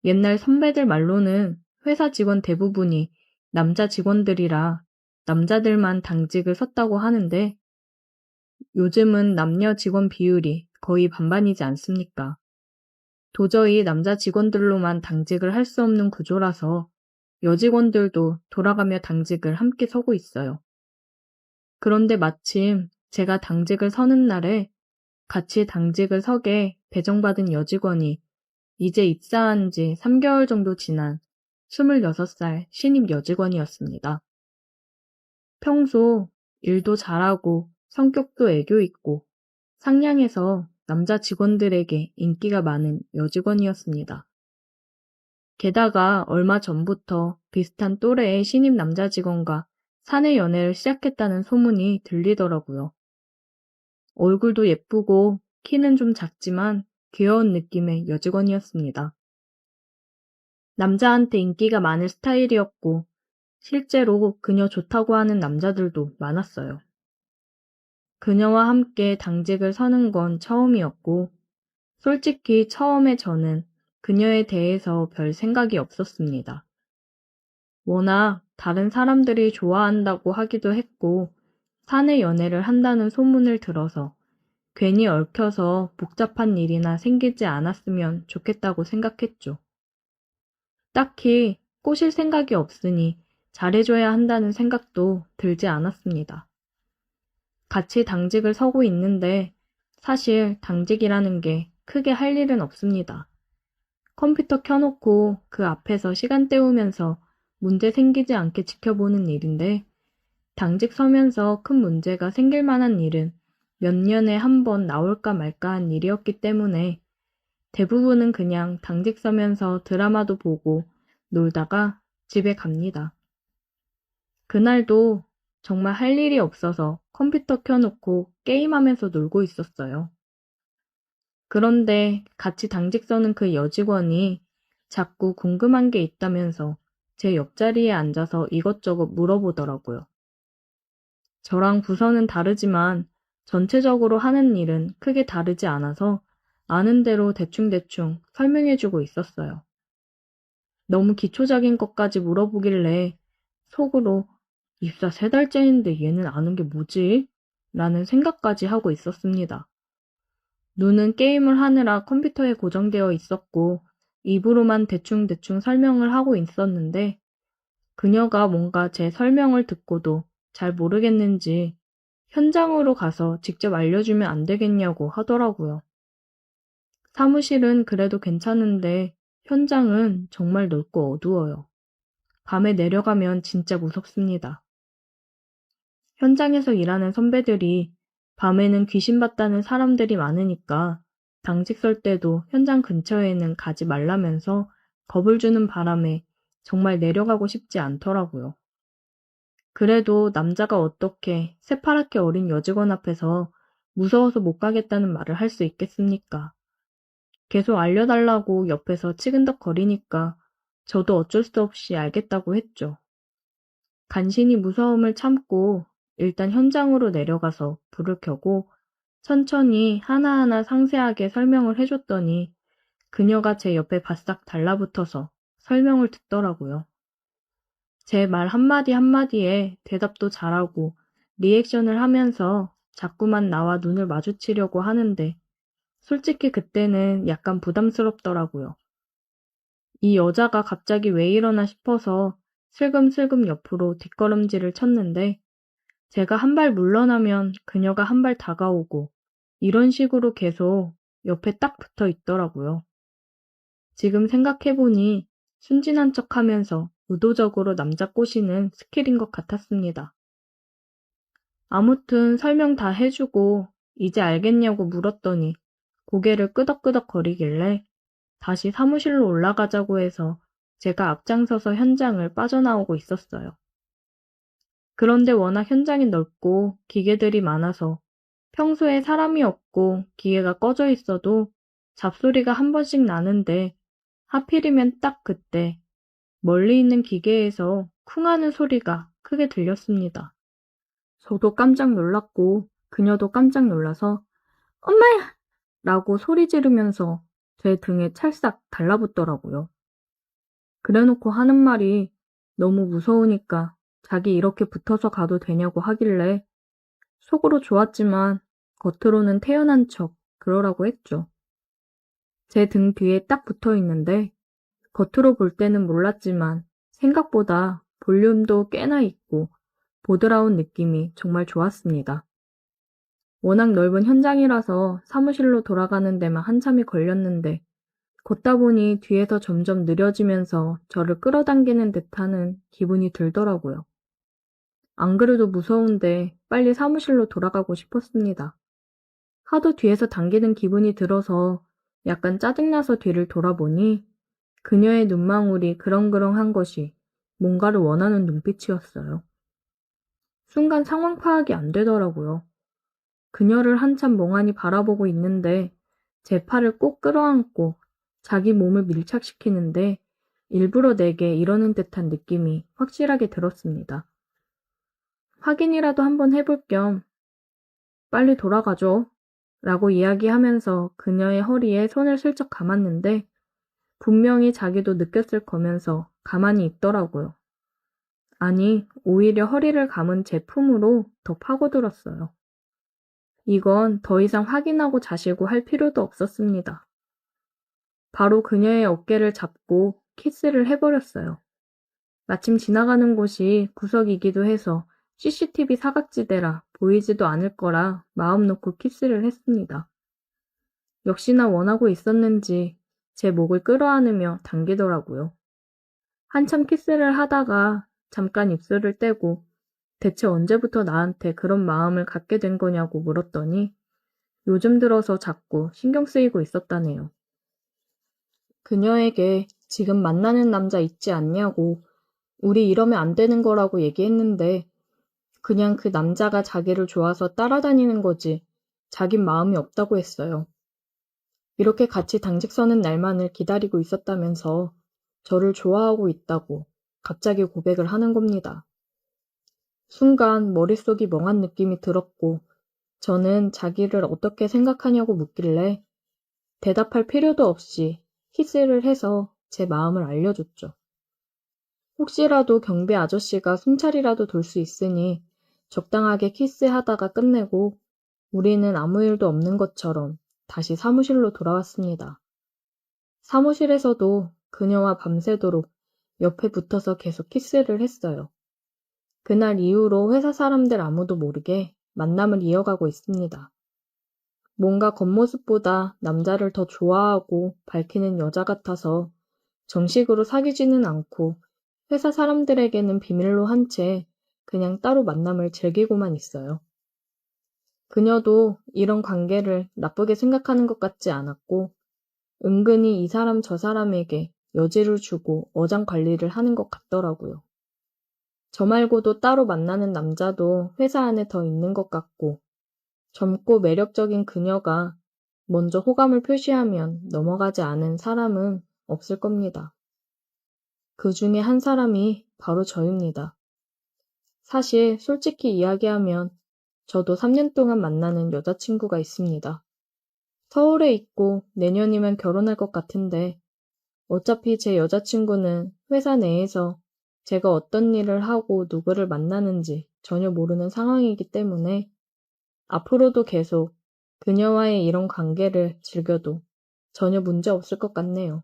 옛날 선배들 말로는 회사 직원 대부분이 남자 직원들이라 남자들만 당직을 섰다고 하는데 요즘은 남녀 직원 비율이 거의 반반이지 않습니까? 도저히 남자 직원들로만 당직을 할 수 없는 구조라서 여직원들도 돌아가며 당직을 함께 서고 있어요. 그런데 마침 제가 당직을 서는 날에 같이 당직을 서게 배정받은 여직원이 이제 입사한 지 3개월 정도 지난 26살 신입 여직원이었습니다. 평소 일도 잘하고 성격도 애교 있고 상냥해서 남자 직원들에게 인기가 많은 여직원이었습니다. 게다가 얼마 전부터 비슷한 또래의 신입 남자 직원과 사내 연애를 시작했다는 소문이 들리더라고요. 얼굴도 예쁘고 키는 좀 작지만 귀여운 느낌의 여직원이었습니다. 남자한테 인기가 많을 스타일이었고 실제로 그녀 좋다고 하는 남자들도 많았어요. 그녀와 함께 당직을 서는 건 처음이었고 솔직히 처음에 저는 그녀에 대해서 별 생각이 없었습니다. 워낙 다른 사람들이 좋아한다고 하기도 했고 사내 연애를 한다는 소문을 들어서 괜히 얽혀서 복잡한 일이나 생기지 않았으면 좋겠다고 생각했죠. 딱히 꼬실 생각이 없으니 잘해줘야 한다는 생각도 들지 않았습니다. 같이 당직을 서고 있는데 사실 당직이라는 게 크게 할 일은 없습니다. 컴퓨터 켜놓고 그 앞에서 시간 때우면서 문제 생기지 않게 지켜보는 일인데 당직 서면서 큰 문제가 생길 만한 일은 몇 년에 한 번 나올까 말까한 일이었기 때문에 대부분은 그냥 당직 서면서 드라마도 보고 놀다가 집에 갑니다. 그날도 정말 할 일이 없어서 컴퓨터 켜놓고 게임하면서 놀고 있었어요. 그런데 같이 당직 서는 그 여직원이 자꾸 궁금한 게 있다면서 제 옆자리에 앉아서 이것저것 물어보더라고요. 저랑 부서는 다르지만 전체적으로 하는 일은 크게 다르지 않아서 아는 대로 대충대충 설명해주고 있었어요. 너무 기초적인 것까지 물어보길래 속으로 입사 3달째인데 얘는 아는 게 뭐지? 라는 생각까지 하고 있었습니다. 눈은 게임을 하느라 컴퓨터에 고정되어 있었고 입으로만 대충대충 설명을 하고 있었는데 그녀가 뭔가 제 설명을 듣고도 잘 모르겠는지 현장으로 가서 직접 알려주면 안 되겠냐고 하더라고요. 사무실은 그래도 괜찮은데 현장은 정말 넓고 어두워요. 밤에 내려가면 진짜 무섭습니다. 현장에서 일하는 선배들이 밤에는 귀신 봤다는 사람들이 많으니까 당직 설 때도 현장 근처에는 가지 말라면서 겁을 주는 바람에 정말 내려가고 싶지 않더라고요. 그래도 남자가 어떻게 새파랗게 어린 여직원 앞에서 무서워서 못 가겠다는 말을 할 수 있겠습니까? 계속 알려달라고 옆에서 치근덕거리니까 저도 어쩔 수 없이 알겠다고 했죠. 간신히 무서움을 참고 일단 현장으로 내려가서 불을 켜고 천천히 하나하나 상세하게 설명을 해줬더니 그녀가 제 옆에 바싹 달라붙어서 설명을 듣더라고요. 제 말 한마디 한마디에 대답도 잘하고 리액션을 하면서 자꾸만 나와 눈을 마주치려고 하는데 솔직히 그때는 약간 부담스럽더라고요. 이 여자가 갑자기 왜 이러나 싶어서 슬금슬금 옆으로 뒷걸음질을 쳤는데 제가 한 발 물러나면 그녀가 한 발 다가오고 이런 식으로 계속 옆에 딱 붙어 있더라고요. 지금 생각해보니 순진한 척하면서 의도적으로 남자 꼬시는 스킬인 것 같았습니다. 아무튼 설명 다 해주고 이제 알겠냐고 물었더니 고개를 끄덕끄덕 거리길래 다시 사무실로 올라가자고 해서 제가 앞장서서 현장을 빠져나오고 있었어요. 그런데 워낙 현장이 넓고 기계들이 많아서 평소에 사람이 없고 기계가 꺼져 있어도 잡소리가 한 번씩 나는데 하필이면 딱 그때 멀리 있는 기계에서 쿵 하는 소리가 크게 들렸습니다. 저도 깜짝 놀랐고 그녀도 깜짝 놀라서 엄마야! 라고 소리 지르면서 제 등에 찰싹 달라붙더라고요. 그래놓고 하는 말이 너무 무서우니까 자기 이렇게 붙어서 가도 되냐고 하길래 속으로 좋았지만 겉으로는 태연한 척 그러라고 했죠. 제 등 뒤에 딱 붙어 있는데 겉으로 볼 때는 몰랐지만 생각보다 볼륨도 꽤나 있고 보드라운 느낌이 정말 좋았습니다. 워낙 넓은 현장이라서 사무실로 돌아가는 데만 한참이 걸렸는데 걷다 보니 뒤에서 점점 느려지면서 저를 끌어당기는 듯하는 기분이 들더라고요. 안 그래도 무서운데 빨리 사무실로 돌아가고 싶었습니다. 하도 뒤에서 당기는 기분이 들어서 약간 짜증나서 뒤를 돌아보니 그녀의 눈망울이 그렁그렁한 것이 뭔가를 원하는 눈빛이었어요. 순간 상황 파악이 안 되더라고요. 그녀를 한참 멍하니 바라보고 있는데 제 팔을 꼭 끌어안고 자기 몸을 밀착시키는데 일부러 내게 이러는 듯한 느낌이 확실하게 들었습니다. 확인이라도 한번 해볼 겸 빨리 돌아가죠 라고 이야기하면서 그녀의 허리에 손을 슬쩍 감았는데 분명히 자기도 느꼈을 거면서 가만히 있더라고요. 아니, 오히려 허리를 감은 제 품으로 더 파고들었어요. 이건 더 이상 확인하고 자시고 할 필요도 없었습니다. 바로 그녀의 어깨를 잡고 키스를 해버렸어요. 마침 지나가는 곳이 구석이기도 해서 CCTV 사각지대라 보이지도 않을 거라 마음 놓고 키스를 했습니다. 역시나 원하고 있었는지 제 목을 끌어안으며 당기더라고요. 한참 키스를 하다가 잠깐 입술을 떼고 대체 언제부터 나한테 그런 마음을 갖게 된 거냐고 물었더니 요즘 들어서 자꾸 신경 쓰이고 있었다네요. 그녀에게 지금 만나는 남자 있지 않냐고 우리 이러면 안 되는 거라고 얘기했는데 그냥 그 남자가 자기를 좋아서 따라다니는 거지 자긴 마음이 없다고 했어요. 이렇게 같이 당직 서는 날만을 기다리고 있었다면서 저를 좋아하고 있다고 갑자기 고백을 하는 겁니다. 순간 머릿속이 멍한 느낌이 들었고 저는 자기를 어떻게 생각하냐고 묻길래 대답할 필요도 없이 키스를 해서 제 마음을 알려줬죠. 혹시라도 경비 아저씨가 순찰이라도 돌 수 있으니 적당하게 키스하다가 끝내고 우리는 아무 일도 없는 것처럼 다시 사무실로 돌아왔습니다. 사무실에서도 그녀와 밤새도록 옆에 붙어서 계속 키스를 했어요. 그날 이후로 회사 사람들 아무도 모르게 만남을 이어가고 있습니다. 뭔가 겉모습보다 남자를 더 좋아하고 밝히는 여자 같아서 정식으로 사귀지는 않고 회사 사람들에게는 비밀로 한 채 그냥 따로 만남을 즐기고만 있어요. 그녀도 이런 관계를 나쁘게 생각하는 것 같지 않았고 은근히 이 사람 저 사람에게 여지를 주고 어장 관리를 하는 것 같더라고요. 저 말고도 따로 만나는 남자도 회사 안에 더 있는 것 같고 젊고 매력적인 그녀가 먼저 호감을 표시하면 넘어가지 않은 사람은 없을 겁니다. 그 중에 한 사람이 바로 저입니다. 사실 솔직히 이야기하면 저도 3년 동안 만나는 여자친구가 있습니다. 서울에 있고 내년이면 결혼할 것 같은데 어차피 제 여자친구는 회사 내에서 제가 어떤 일을 하고 누구를 만나는지 전혀 모르는 상황이기 때문에 앞으로도 계속 그녀와의 이런 관계를 즐겨도 전혀 문제 없을 것 같네요.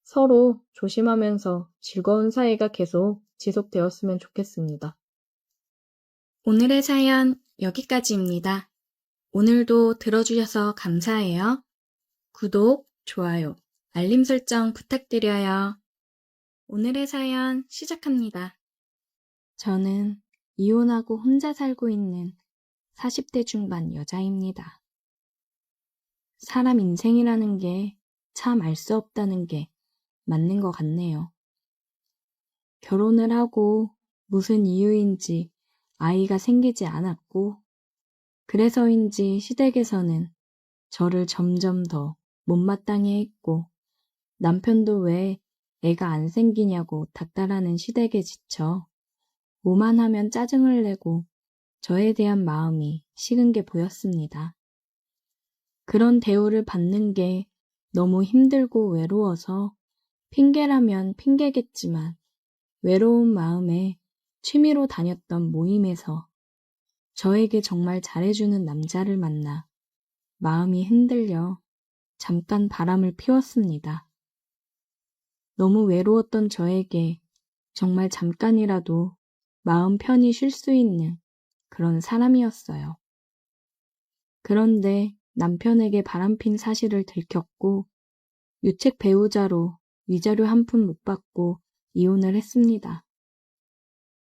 서로 조심하면서 즐거운 사이가 계속 지속되었으면 좋겠습니다. 오늘의 사연 여기까지입니다. 오늘도 들어주셔서 감사해요. 구독, 좋아요, 알림 설정 부탁드려요. 오늘의 사연 시작합니다. 저는 이혼하고 혼자 살고 있는 40대 중반 여자입니다. 사람 인생이라는 게 참 알 수 없다는 게 맞는 것 같네요. 결혼을 하고 무슨 이유인지 아이가 생기지 않았고, 그래서인지 시댁에서는 저를 점점 더 못마땅해 했고, 남편도 왜 애가 안 생기냐고 닥달하는 시댁에 지쳐 오만하면 짜증을 내고 저에 대한 마음이 식은 게 보였습니다. 그런 대우를 받는 게 너무 힘들고 외로워서 핑계라면 핑계겠지만 외로운 마음에 취미로 다녔던 모임에서 저에게 정말 잘해주는 남자를 만나 마음이 흔들려 잠깐 바람을 피웠습니다. 너무 외로웠던 저에게 정말 잠깐이라도 마음 편히 쉴 수 있는 그런 사람이었어요. 그런데 남편에게 바람핀 사실을 들켰고 유책 배우자로 위자료 한 푼 못 받고 이혼을 했습니다.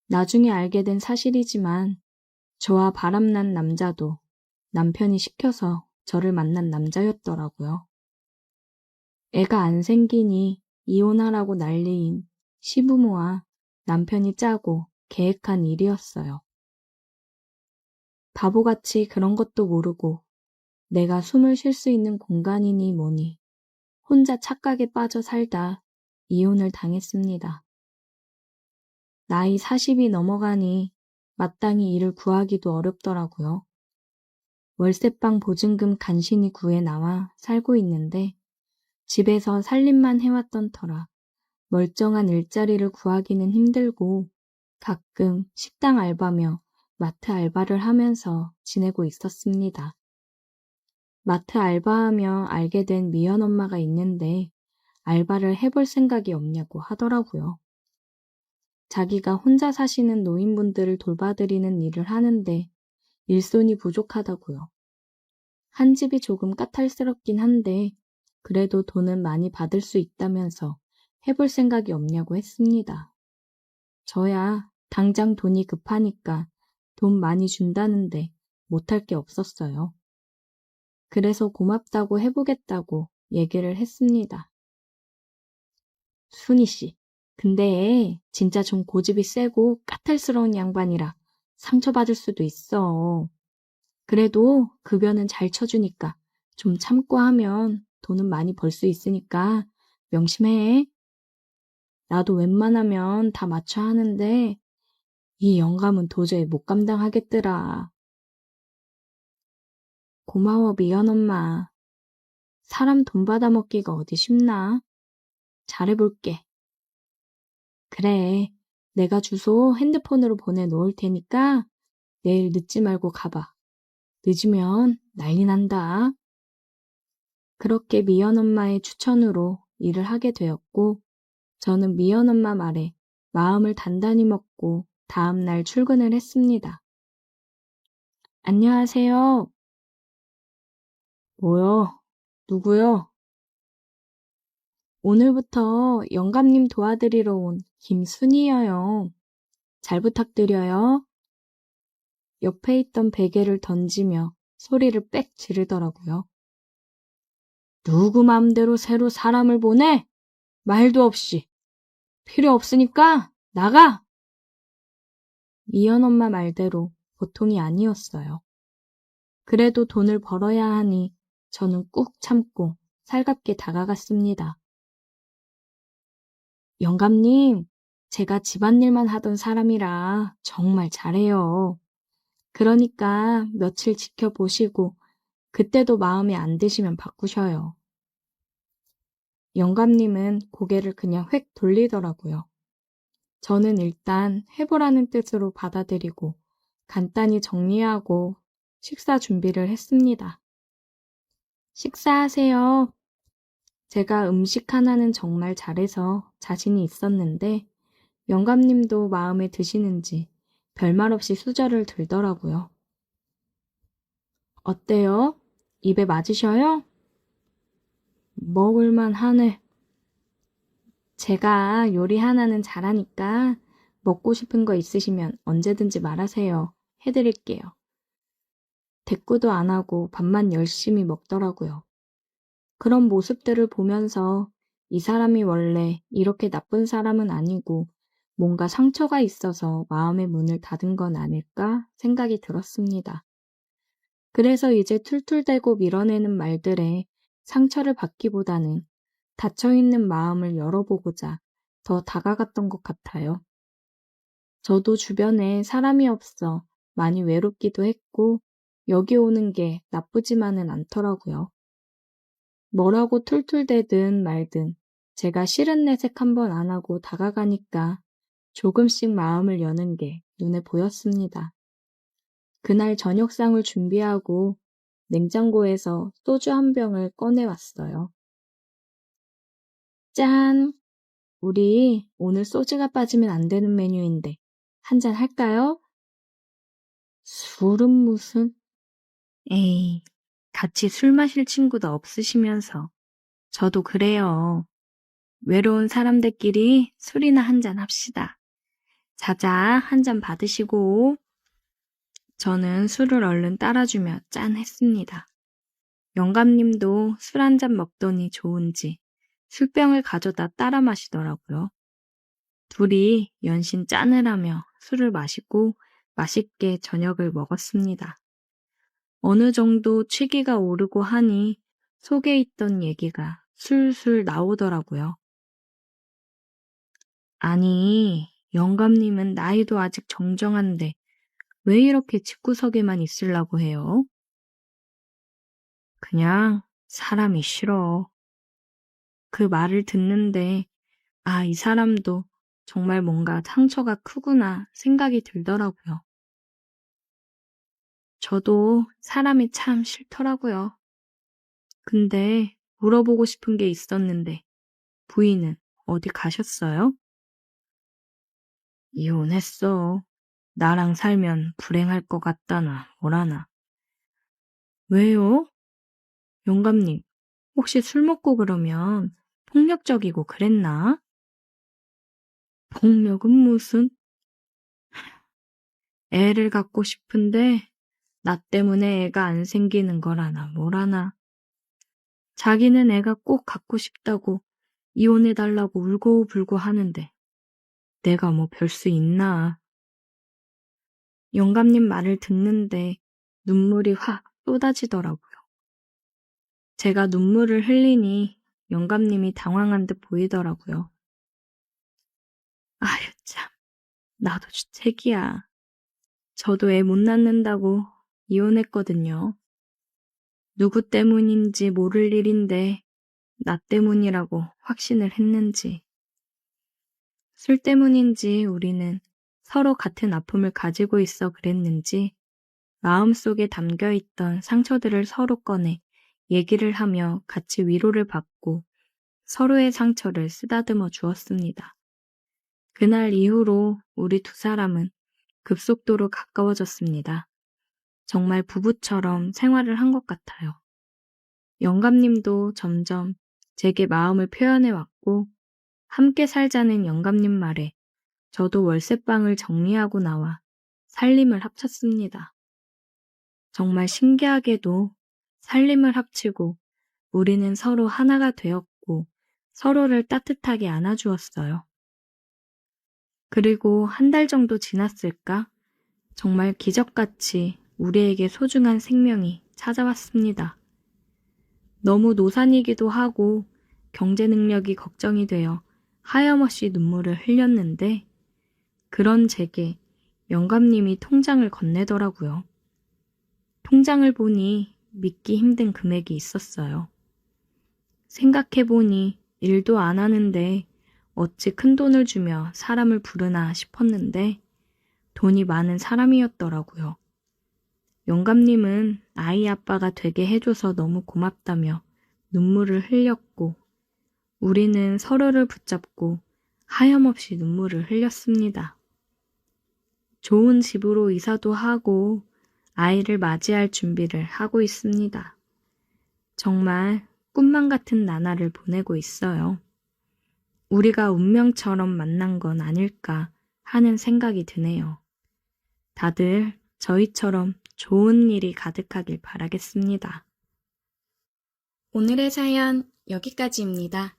나중에 알게 된 사실이지만 저와 바람난 남자도 남편이 시켜서 저를 만난 남자였더라고요. 애가 안 생기니 이혼하라고 난리인 시부모와 남편이 짜고 계획한 일이었어요. 바보같이 그런 것도 모르고 내가 숨을 쉴 수 있는 공간이니 뭐니 혼자 착각에 빠져 살다 이혼을 당했습니다. 나이 40이 넘어가니 마땅히 일을 구하기도 어렵더라고요. 월세방 보증금 간신히 구해 나와 살고 있는데 집에서 살림만 해왔던 터라 멀쩡한 일자리를 구하기는 힘들고 가끔 식당 알바며 마트 알바를 하면서 지내고 있었습니다. 마트 알바하며 알게 된 미연엄마가 있는데 알바를 해볼 생각이 없냐고 하더라고요. 자기가 혼자 사시는 노인분들을 돌봐드리는 일을 하는데 일손이 부족하다고요. 한 집이 조금 까탈스럽긴 한데 그래도 돈은 많이 받을 수 있다면서 해볼 생각이 없냐고 했습니다. 저야 당장 돈이 급하니까 돈 많이 준다는데 못할 게 없었어요. 그래서 고맙다고 해보겠다고 얘기를 했습니다. 순희 씨, 근데 진짜 좀 고집이 세고 까탈스러운 양반이라 상처받을 수도 있어. 그래도 급여는 잘 쳐주니까 좀 참고 하면 돈은 많이 벌 수 있으니까 명심해. 나도 웬만하면 다 맞춰 하는데 이 영감은 도저히 못 감당하겠더라. 고마워, 미연엄마. 사람 돈 받아먹기가 어디 쉽나? 잘해볼게. 그래, 내가 주소 핸드폰으로 보내놓을 테니까 내일 늦지 말고 가봐. 늦으면 난리 난다. 그렇게 미연엄마의 추천으로 일을 하게 되었고 저는 미연엄마 말에 마음을 단단히 먹고 다음날 출근을 했습니다. 안녕하세요. 뭐요? 누구요? 오늘부터 영감님 도와드리러 온 김순이여요. 잘 부탁드려요. 옆에 있던 베개를 던지며 소리를 빽 지르더라고요. 누구 맘대로 새로 사람을 보내? 말도 없이. 필요 없으니까 나가! 미연엄마 말대로 보통이 아니었어요. 그래도 돈을 벌어야 하니 저는 꾹 참고 살갑게 다가갔습니다. 영감님, 제가 집안일만 하던 사람이라 정말 잘해요. 그러니까 며칠 지켜보시고 그때도 마음에 안 드시면 바꾸셔요. 영감님은 고개를 그냥 휙 돌리더라고요. 저는 일단 해보라는 뜻으로 받아들이고 간단히 정리하고 식사 준비를 했습니다. 식사하세요. 제가 음식 하나는 정말 잘해서 자신이 있었는데 영감님도 마음에 드시는지 별말 없이 수저를 들더라고요. 어때요? 입에 맞으셔요? 먹을만 하네. 제가 요리 하나는 잘하니까 먹고 싶은 거 있으시면 언제든지 말하세요. 해드릴게요. 대꾸도 안 하고 밥만 열심히 먹더라고요. 그런 모습들을 보면서 이 사람이 원래 이렇게 나쁜 사람은 아니고 뭔가 상처가 있어서 마음의 문을 닫은 건 아닐까 생각이 들었습니다. 그래서 이제 툴툴대고 밀어내는 말들에 상처를 받기보다는 닫혀있는 마음을 열어보고자 더 다가갔던 것 같아요. 저도 주변에 사람이 없어 많이 외롭기도 했고 여기 오는 게 나쁘지만은 않더라고요. 뭐라고 툴툴대든 말든 제가 싫은 내색 한번 안 하고 다가가니까 조금씩 마음을 여는 게 눈에 보였습니다. 그날 저녁상을 준비하고 냉장고에서 소주 한 병을 꺼내왔어요. 짠! 우리 오늘 소주가 빠지면 안 되는 메뉴인데 한잔 할까요? 술은 무슨? 에이, 같이 술 마실 친구도 없으시면서. 저도 그래요. 외로운 사람들끼리 술이나 한잔 합시다. 자자, 한 잔 받으시고. 저는 술을 얼른 따라주며 짠 했습니다. 영감님도 술 한 잔 먹더니 좋은지 술병을 가져다 따라 마시더라고요. 둘이 연신 짠을 하며 술을 마시고 맛있게 저녁을 먹었습니다. 어느 정도 취기가 오르고 하니 속에 있던 얘기가 술술 나오더라고요. 아니, 영감님은 나이도 아직 정정한데 왜 이렇게 집구석에만 있으려고 해요? 그냥 사람이 싫어. 그 말을 듣는데 이 사람도 정말 뭔가 상처가 크구나 생각이 들더라고요. 저도 사람이 참 싫더라고요. 근데 물어보고 싶은 게 있었는데 부인은 어디 가셨어요? 이혼했어. 나랑 살면 불행할 것 같다나 뭐라나. 왜요? 영감님, 혹시 술 먹고 그러면 폭력적이고 그랬나? 폭력은 무슨? 애를 갖고 싶은데 나 때문에 애가 안 생기는 거라나 뭐라나. 자기는 애가 꼭 갖고 싶다고 이혼해달라고 울고불고 하는데 내가 뭐 별 수 있나. 영감님 말을 듣는데 눈물이 확 쏟아지더라고요. 제가 눈물을 흘리니 영감님이 당황한 듯 보이더라고요. 아휴 참, 나도 주책이야. 저도 애 못 낳는다고 이혼했거든요. 누구 때문인지 모를 일인데 나 때문이라고 확신을 했는지. 술 때문인지 우리는 서로 같은 아픔을 가지고 있어 그랬는지 마음속에 담겨있던 상처들을 서로 꺼내 얘기를 하며 같이 위로를 받고 서로의 상처를 쓰다듬어 주었습니다. 그날 이후로 우리 두 사람은 급속도로 가까워졌습니다. 정말 부부처럼 생활을 한 것 같아요. 영감님도 점점 제게 마음을 표현해 왔고 함께 살자는 영감님 말에 저도 월세방을 정리하고 나와 살림을 합쳤습니다. 정말 신기하게도 살림을 합치고 우리는 서로 하나가 되었고 서로를 따뜻하게 안아주었어요. 그리고 한 달 정도 지났을까? 정말 기적같이 우리에게 소중한 생명이 찾아왔습니다. 너무 노산이기도 하고 경제 능력이 걱정이 되어 하염없이 눈물을 흘렸는데 그런 제게 영감님이 통장을 건네더라고요. 통장을 보니 믿기 힘든 금액이 있었어요. 생각해보니 일도 안 하는데 어찌 큰 돈을 주며 사람을 부르나 싶었는데 돈이 많은 사람이었더라고요. 영감님은 아이 아빠가 되게 해줘서 너무 고맙다며 눈물을 흘렸고 우리는 서로를 붙잡고 하염없이 눈물을 흘렸습니다. 좋은 집으로 이사도 하고 아이를 맞이할 준비를 하고 있습니다. 정말 꿈만 같은 나날을 보내고 있어요. 우리가 운명처럼 만난 건 아닐까 하는 생각이 드네요. 다들 저희처럼 좋은 일이 가득하길 바라겠습니다. 오늘의 사연 여기까지입니다.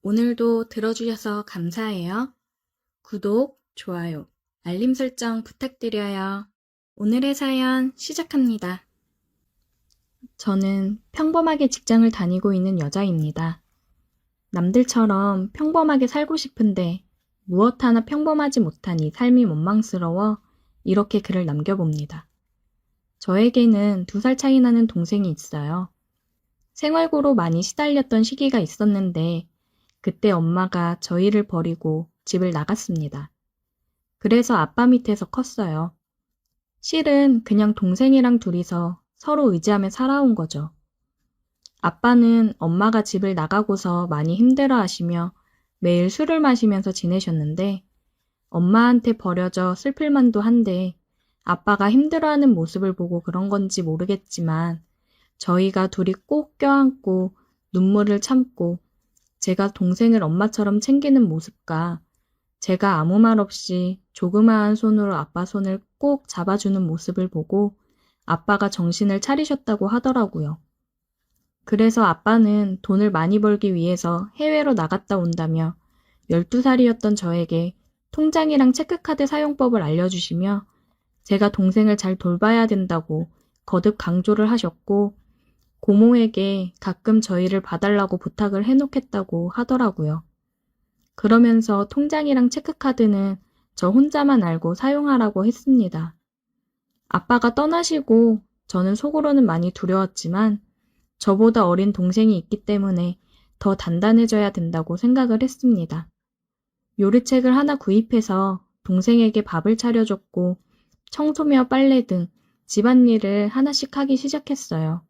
오늘도 들어주셔서 감사해요. 구독, 좋아요, 알림 설정 부탁드려요. 오늘의 사연 시작합니다. 저는 평범하게 직장을 다니고 있는 여자입니다. 남들처럼 평범하게 살고 싶은데 무엇 하나 평범하지 못한 이 삶이 원망스러워 이렇게 글을 남겨봅니다. 저에게는 2살 차이 나는 동생이 있어요. 생활고로 많이 시달렸던 시기가 있었는데 그때 엄마가 저희를 버리고 집을 나갔습니다. 그래서 아빠 밑에서 컸어요. 실은 그냥 동생이랑 둘이서 서로 의지하며 살아온 거죠. 아빠는 엄마가 집을 나가고서 많이 힘들어 하시며 매일 술을 마시면서 지내셨는데 엄마한테 버려져 슬플 만도 한데 아빠가 힘들어하는 모습을 보고 그런 건지 모르겠지만 저희가 둘이 꼭 껴안고 눈물을 참고 제가 동생을 엄마처럼 챙기는 모습과 제가 아무 말 없이 조그마한 손으로 아빠 손을 꼭 잡아주는 모습을 보고 아빠가 정신을 차리셨다고 하더라고요. 그래서 아빠는 돈을 많이 벌기 위해서 해외로 나갔다 온다며 12살이었던 저에게 통장이랑 체크카드 사용법을 알려주시며 제가 동생을 잘 돌봐야 된다고 거듭 강조를 하셨고 고모에게 가끔 저희를 봐달라고 부탁을 해놓겠다고 하더라고요. 그러면서 통장이랑 체크카드는 저 혼자만 알고 사용하라고 했습니다. 아빠가 떠나시고 저는 속으로는 많이 두려웠지만 저보다 어린 동생이 있기 때문에 더 단단해져야 된다고 생각을 했습니다. 요리책을 하나 구입해서 동생에게 밥을 차려줬고 청소며 빨래 등 집안일을 하나씩 하기 시작했어요.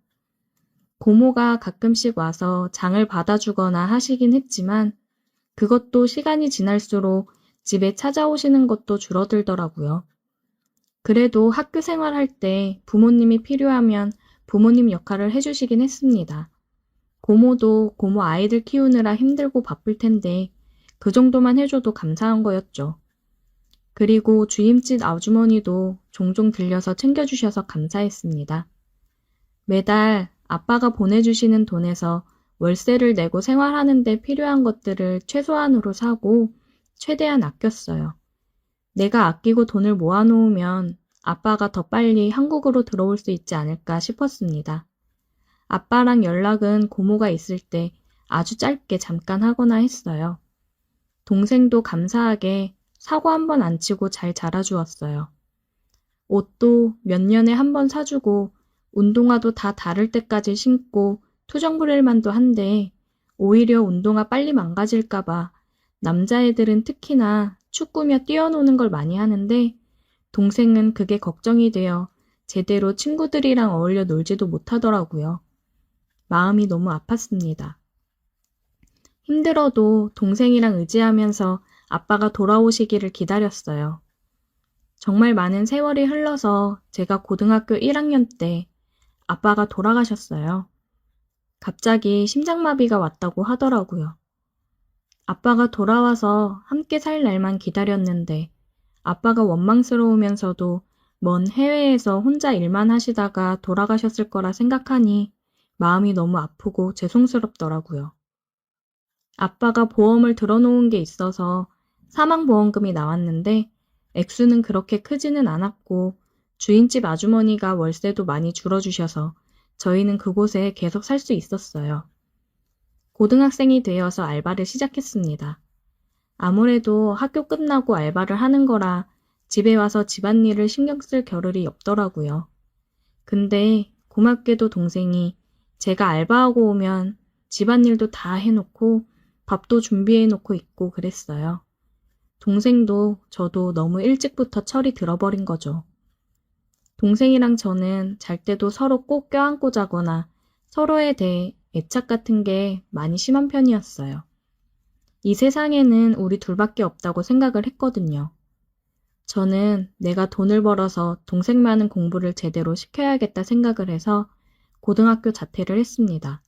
고모가 가끔씩 와서 장을 받아주거나 하시긴 했지만 그것도 시간이 지날수록 집에 찾아오시는 것도 줄어들더라고요. 그래도 학교 생활할 때 부모님이 필요하면 부모님 역할을 해주시긴 했습니다. 고모도 고모 아이들 키우느라 힘들고 바쁠 텐데 그 정도만 해줘도 감사한 거였죠. 그리고 주임집 아주머니도 종종 들려서 챙겨주셔서 감사했습니다. 매달 아빠가 보내주시는 돈에서 월세를 내고 생활하는 데 필요한 것들을 최소한으로 사고 최대한 아꼈어요. 내가 아끼고 돈을 모아놓으면 아빠가 더 빨리 한국으로 들어올 수 있지 않을까 싶었습니다. 아빠랑 연락은 고모가 있을 때 아주 짧게 잠깐 하거나 했어요. 동생도 감사하게 사고 한 번 안 치고 잘 자라주었어요. 옷도 몇 년에 한 번 사주고 운동화도 다 다를 때까지 신고 투정 부릴 만도 한데 오히려 운동화 빨리 망가질까봐 남자애들은 특히나 축구며 뛰어노는 걸 많이 하는데 동생은 그게 걱정이 되어 제대로 친구들이랑 어울려 놀지도 못하더라고요. 마음이 너무 아팠습니다. 힘들어도 동생이랑 의지하면서 아빠가 돌아오시기를 기다렸어요. 정말 많은 세월이 흘러서 제가 고등학교 1학년 때 아빠가 돌아가셨어요. 갑자기 심장마비가 왔다고 하더라고요. 아빠가 돌아와서 함께 살 날만 기다렸는데 아빠가 원망스러우면서도 먼 해외에서 혼자 일만 하시다가 돌아가셨을 거라 생각하니 마음이 너무 아프고 죄송스럽더라고요. 아빠가 보험을 들어놓은 게 있어서 사망보험금이 나왔는데 액수는 그렇게 크지는 않았고 주인집 아주머니가 월세도 많이 줄여주셔서 저희는 그곳에 계속 살 수 있었어요. 고등학생이 되어서 알바를 시작했습니다. 아무래도 학교 끝나고 알바를 하는 거라 집에 와서 집안일을 신경 쓸 겨를이 없더라고요. 근데 고맙게도 동생이 제가 알바하고 오면 집안일도 다 해놓고 밥도 준비해놓고 있고 그랬어요. 동생도 저도 너무 일찍부터 철이 들어버린 거죠. 동생이랑 저는 잘 때도 서로 꼭 껴안고 자거나 서로에 대해 애착 같은 게 많이 심한 편이었어요. 이 세상에는 우리 둘밖에 없다고 생각을 했거든요. 저는 내가 돈을 벌어서 동생 많은 공부를 제대로 시켜야겠다 생각을 해서 고등학교 자퇴를 했습니다.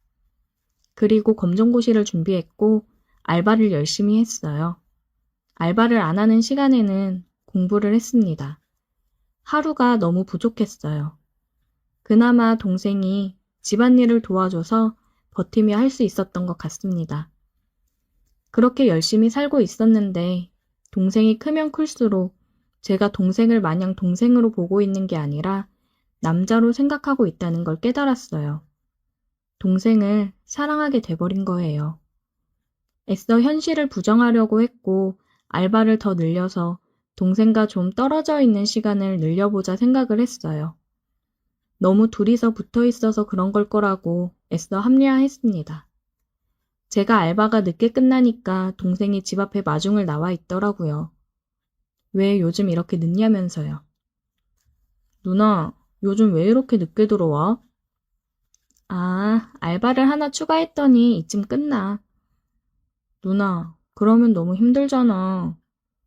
그리고 검정고시를 준비했고 알바를 열심히 했어요. 알바를 안 하는 시간에는 공부를 했습니다. 하루가 너무 부족했어요. 그나마 동생이 집안일을 도와줘서 버티며 할 수 있었던 것 같습니다. 그렇게 열심히 살고 있었는데 동생이 크면 클수록 제가 동생을 마냥 동생으로 보고 있는 게 아니라 남자로 생각하고 있다는 걸 깨달았어요. 동생을 사랑하게 돼버린 거예요. 애써 현실을 부정하려고 했고 알바를 더 늘려서 동생과 좀 떨어져 있는 시간을 늘려보자 생각을 했어요. 너무 둘이서 붙어 있어서 그런 걸 거라고 애써 합리화했습니다. 제가 알바가 늦게 끝나니까 동생이 집 앞에 마중을 나와 있더라고요. 왜 요즘 이렇게 늦냐면서요. 누나, 요즘 왜 이렇게 늦게 들어와? 아, 알바를 하나 추가했더니 이쯤 끝나. 누나, 그러면 너무 힘들잖아.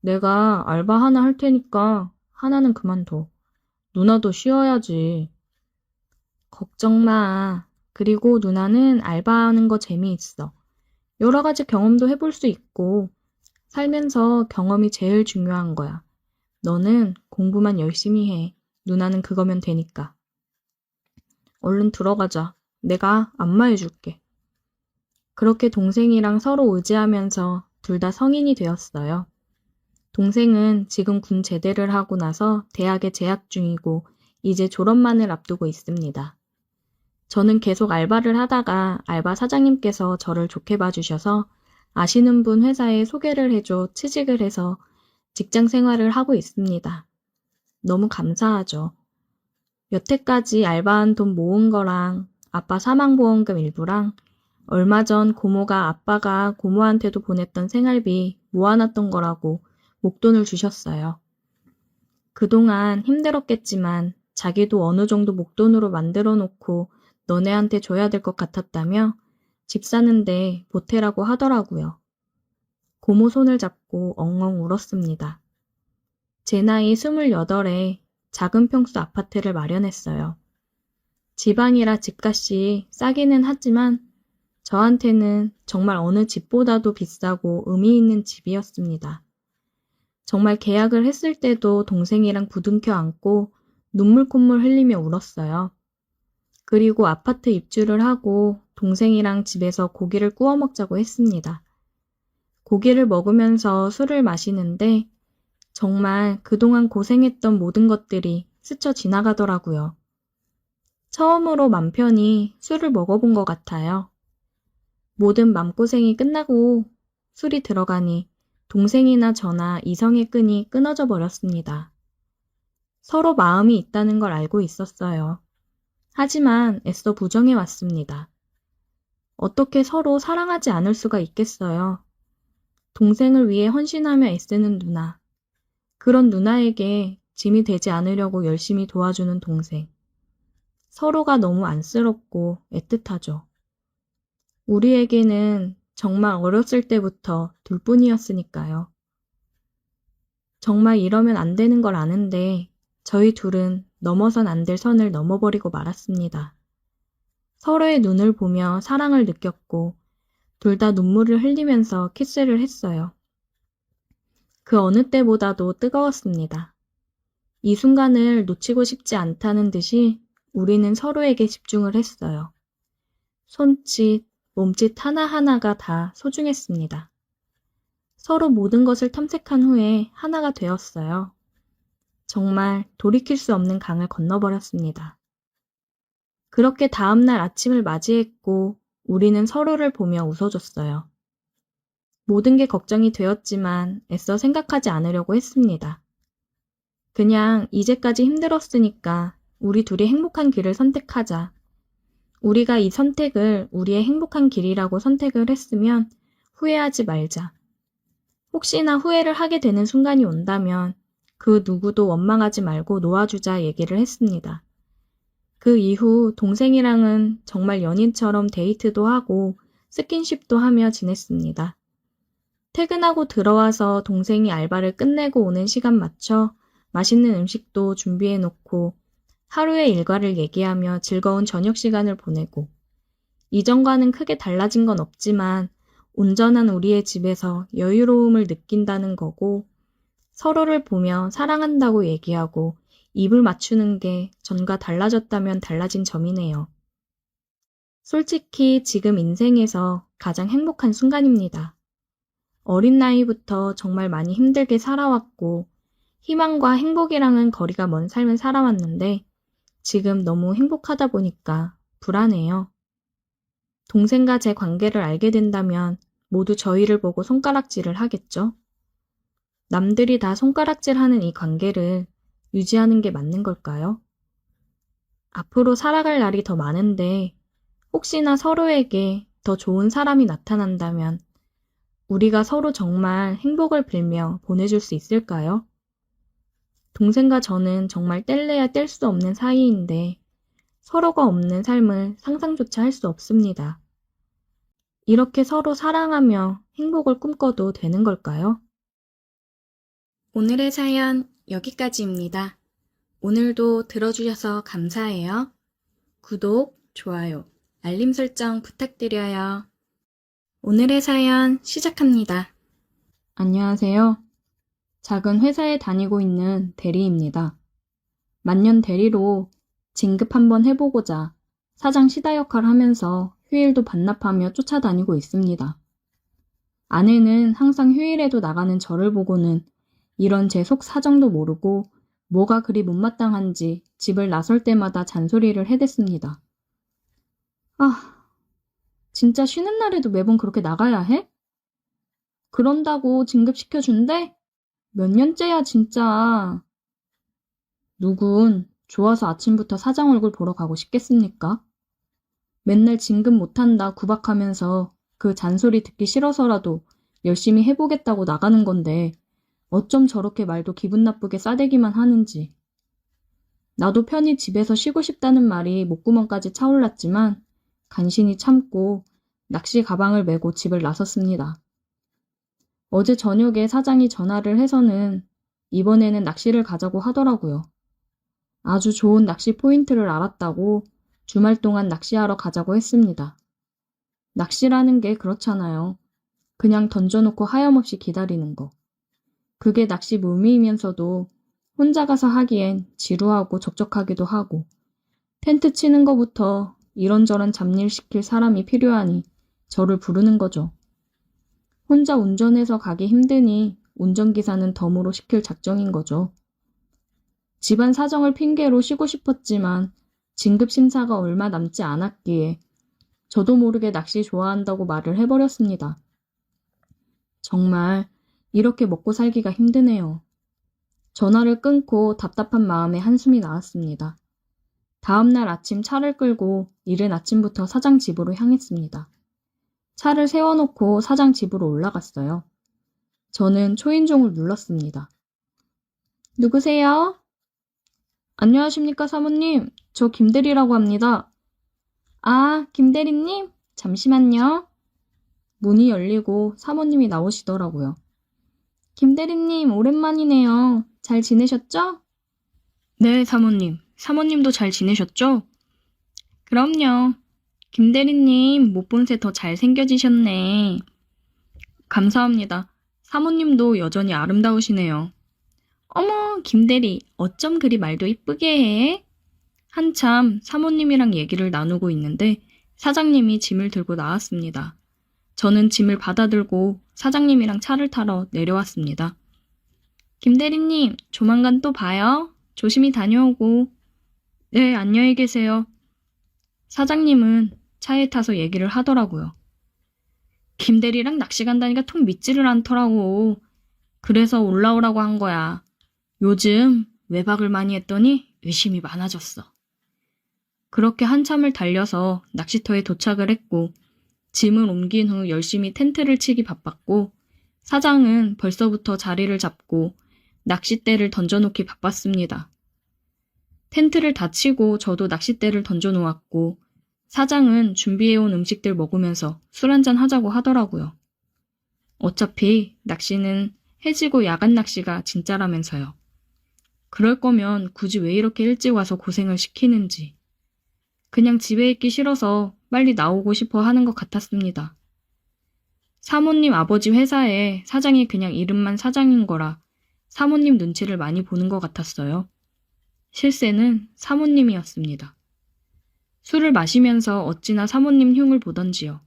내가 알바 하나 할 테니까 하나는 그만둬. 누나도 쉬어야지. 걱정 마. 그리고 누나는 알바하는 거 재미있어. 여러 가지 경험도 해볼 수 있고, 살면서 경험이 제일 중요한 거야. 너는 공부만 열심히 해. 누나는 그거면 되니까. 얼른 들어가자. 내가 안마해줄게. 그렇게 동생이랑 서로 의지하면서 둘 다 성인이 되었어요. 동생은 지금 군 제대를 하고 나서 대학에 재학 중이고 이제 졸업만을 앞두고 있습니다. 저는 계속 알바를 하다가 알바 사장님께서 저를 좋게 봐주셔서 아시는 분 회사에 소개를 해줘 취직을 해서 직장 생활을 하고 있습니다. 너무 감사하죠. 여태까지 알바한 돈 모은 거랑 아빠 사망보험금 일부랑 얼마 전 고모가 아빠가 고모한테도 보냈던 생활비 모아놨던 거라고 목돈을 주셨어요. 그동안 힘들었겠지만 자기도 어느 정도 목돈으로 만들어 놓고 너네한테 줘야 될 것 같았다며 집 사는데 보태라고 하더라고요. 고모 손을 잡고 엉엉 울었습니다. 제 나이 28에 작은 평수 아파트를 마련했어요. 지방이라 집값이 싸기는 하지만 저한테는 정말 어느 집보다도 비싸고 의미 있는 집이었습니다. 정말 계약을 했을 때도 동생이랑 부둥켜 안고 눈물 콧물 흘리며 울었어요. 그리고 아파트 입주를 하고 동생이랑 집에서 고기를 구워 먹자고 했습니다. 고기를 먹으면서 술을 마시는데 정말 그동안 고생했던 모든 것들이 스쳐 지나가더라고요. 처음으로 맘 편히 술을 먹어본 것 같아요. 모든 맘고생이 끝나고 술이 들어가니 동생이나 저나 이성의 끈이 끊어져 버렸습니다. 서로 마음이 있다는 걸 알고 있었어요. 하지만 애써 부정해 왔습니다. 어떻게 서로 사랑하지 않을 수가 있겠어요. 동생을 위해 헌신하며 애쓰는 누나. 그런 누나에게 짐이 되지 않으려고 열심히 도와주는 동생. 서로가 너무 안쓰럽고 애틋하죠. 우리에게는 정말 어렸을 때부터 둘뿐이었으니까요. 정말 이러면 안 되는 걸 아는데 저희 둘은 넘어선 안 될 선을 넘어버리고 말았습니다. 서로의 눈을 보며 사랑을 느꼈고 둘 다 눈물을 흘리면서 키스를 했어요. 그 어느 때보다도 뜨거웠습니다. 이 순간을 놓치고 싶지 않다는 듯이 우리는 서로에게 집중을 했어요. 손짓, 몸짓 하나하나가 다 소중했습니다. 서로 모든 것을 탐색한 후에 하나가 되었어요. 정말 돌이킬 수 없는 강을 건너버렸습니다. 그렇게 다음날 아침을 맞이했고 우리는 서로를 보며 웃어줬어요. 모든 게 걱정이 되었지만 애써 생각하지 않으려고 했습니다. 그냥 이제까지 힘들었으니까 우리 둘이 행복한 길을 선택하자. 우리가 이 선택을 우리의 행복한 길이라고 선택을 했으면 후회하지 말자. 혹시나 후회를 하게 되는 순간이 온다면 그 누구도 원망하지 말고 놓아주자 얘기를 했습니다. 그 이후 동생이랑은 정말 연인처럼 데이트도 하고 스킨십도 하며 지냈습니다. 퇴근하고 들어와서 동생이 알바를 끝내고 오는 시간 맞춰 맛있는 음식도 준비해 놓고 하루의 일과를 얘기하며 즐거운 저녁 시간을 보내고 이전과는 크게 달라진 건 없지만 온전한 우리의 집에서 여유로움을 느낀다는 거고 서로를 보며 사랑한다고 얘기하고 입을 맞추는 게 전과 달라졌다면 달라진 점이네요. 솔직히 지금 인생에서 가장 행복한 순간입니다. 어린 나이부터 정말 많이 힘들게 살아왔고, 희망과 행복이랑은 거리가 먼 삶을 살아왔는데, 지금 너무 행복하다 보니까 불안해요. 동생과 제 관계를 알게 된다면 모두 저희를 보고 손가락질을 하겠죠? 남들이 다 손가락질하는 이 관계를 유지하는 게 맞는 걸까요? 앞으로 살아갈 날이 더 많은데 혹시나 서로에게 더 좋은 사람이 나타난다면 우리가 서로 정말 행복을 빌며 보내줄 수 있을까요? 동생과 저는 정말 뗄래야 뗄 수 없는 사이인데 서로가 없는 삶을 상상조차 할 수 없습니다. 이렇게 서로 사랑하며 행복을 꿈꿔도 되는 걸까요? 오늘의 사연 여기까지입니다. 오늘도 들어주셔서 감사해요. 구독, 좋아요, 알림 설정 부탁드려요. 오늘의 사연 시작합니다. 안녕하세요. 작은 회사에 다니고 있는 대리입니다. 만년 대리로 진급 한번 해보고자 사장 시다 역할 하면서 휴일도 반납하며 쫓아다니고 있습니다. 아내는 항상 휴일에도 나가는 저를 보고는 이런 제 속 사정도 모르고 뭐가 그리 못마땅한지 집을 나설 때마다 잔소리를 해댔습니다. 아, 진짜 쉬는 날에도 매번 그렇게 나가야 해? 그런다고 진급시켜준대? 몇 년째야 진짜. 누군 좋아서 아침부터 사장 얼굴 보러 가고 싶겠습니까? 맨날 진급 못한다 구박하면서 그 잔소리 듣기 싫어서라도 열심히 해보겠다고 나가는 건데 어쩜 저렇게 말도 기분 나쁘게 싸대기만 하는지. 나도 편히 집에서 쉬고 싶다는 말이 목구멍까지 차올랐지만 간신히 참고 낚시 가방을 메고 집을 나섰습니다. 어제 저녁에 사장이 전화를 해서는 이번에는 낚시를 가자고 하더라고요. 아주 좋은 낚시 포인트를 알았다고 주말 동안 낚시하러 가자고 했습니다. 낚시라는 게 그렇잖아요. 그냥 던져놓고 하염없이 기다리는 거. 그게 낚시 묘미이면서도 혼자 가서 하기엔 지루하고 적적하기도 하고 텐트 치는 거부터 이런저런 잡일 시킬 사람이 필요하니 저를 부르는 거죠. 혼자 운전해서 가기 힘드니 운전기사는 덤으로 시킬 작정인 거죠. 집안 사정을 핑계로 쉬고 싶었지만 진급 심사가 얼마 남지 않았기에 저도 모르게 낚시 좋아한다고 말을 해버렸습니다. 정말 이렇게 먹고 살기가 힘드네요. 전화를 끊고 답답한 마음에 한숨이 나왔습니다. 다음날 아침 차를 끌고 이른 아침부터 사장 집으로 향했습니다. 차를 세워놓고 사장 집으로 올라갔어요. 저는 초인종을 눌렀습니다. 누구세요? 안녕하십니까 사모님. 저 김대리라고 합니다. 아, 김대리님? 잠시만요. 문이 열리고 사모님이 나오시더라고요. 김대리님, 오랜만이네요. 잘 지내셨죠? 네, 사모님. 사모님도 잘 지내셨죠? 그럼요. 김대리님, 못 본 새 더 잘생겨지셨네. 감사합니다. 사모님도 여전히 아름다우시네요. 어머, 김대리, 어쩜 그리 말도 이쁘게 해? 한참 사모님이랑 얘기를 나누고 있는데 사장님이 짐을 들고 나왔습니다. 저는 짐을 받아들고 사장님이랑 차를 타러 내려왔습니다. 김대리님, 조만간 또 봐요. 조심히 다녀오고. 네, 안녕히 계세요. 사장님은 차에 타서 얘기를 하더라고요. 김대리랑 낚시 간다니까 통 믿지를 않더라고. 그래서 올라오라고 한 거야. 요즘 외박을 많이 했더니 의심이 많아졌어. 그렇게 한참을 달려서 낚시터에 도착을 했고 짐을 옮긴 후 열심히 텐트를 치기 바빴고 사장은 벌써부터 자리를 잡고 낚싯대를 던져놓기 바빴습니다. 텐트를 다 치고 저도 낚싯대를 던져놓았고 사장은 준비해온 음식들 먹으면서 술 한잔 하자고 하더라고요. 어차피 낚시는 해지고 야간 낚시가 진짜라면서요. 그럴 거면 굳이 왜 이렇게 일찍 와서 고생을 시키는지. 그냥 집에 있기 싫어서 빨리 나오고 싶어 하는 것 같았습니다. 사모님 아버지 회사에 사장이 그냥 이름만 사장인 거라 사모님 눈치를 많이 보는 것 같았어요. 실세는 사모님이었습니다. 술을 마시면서 어찌나 사모님 흉을 보던지요.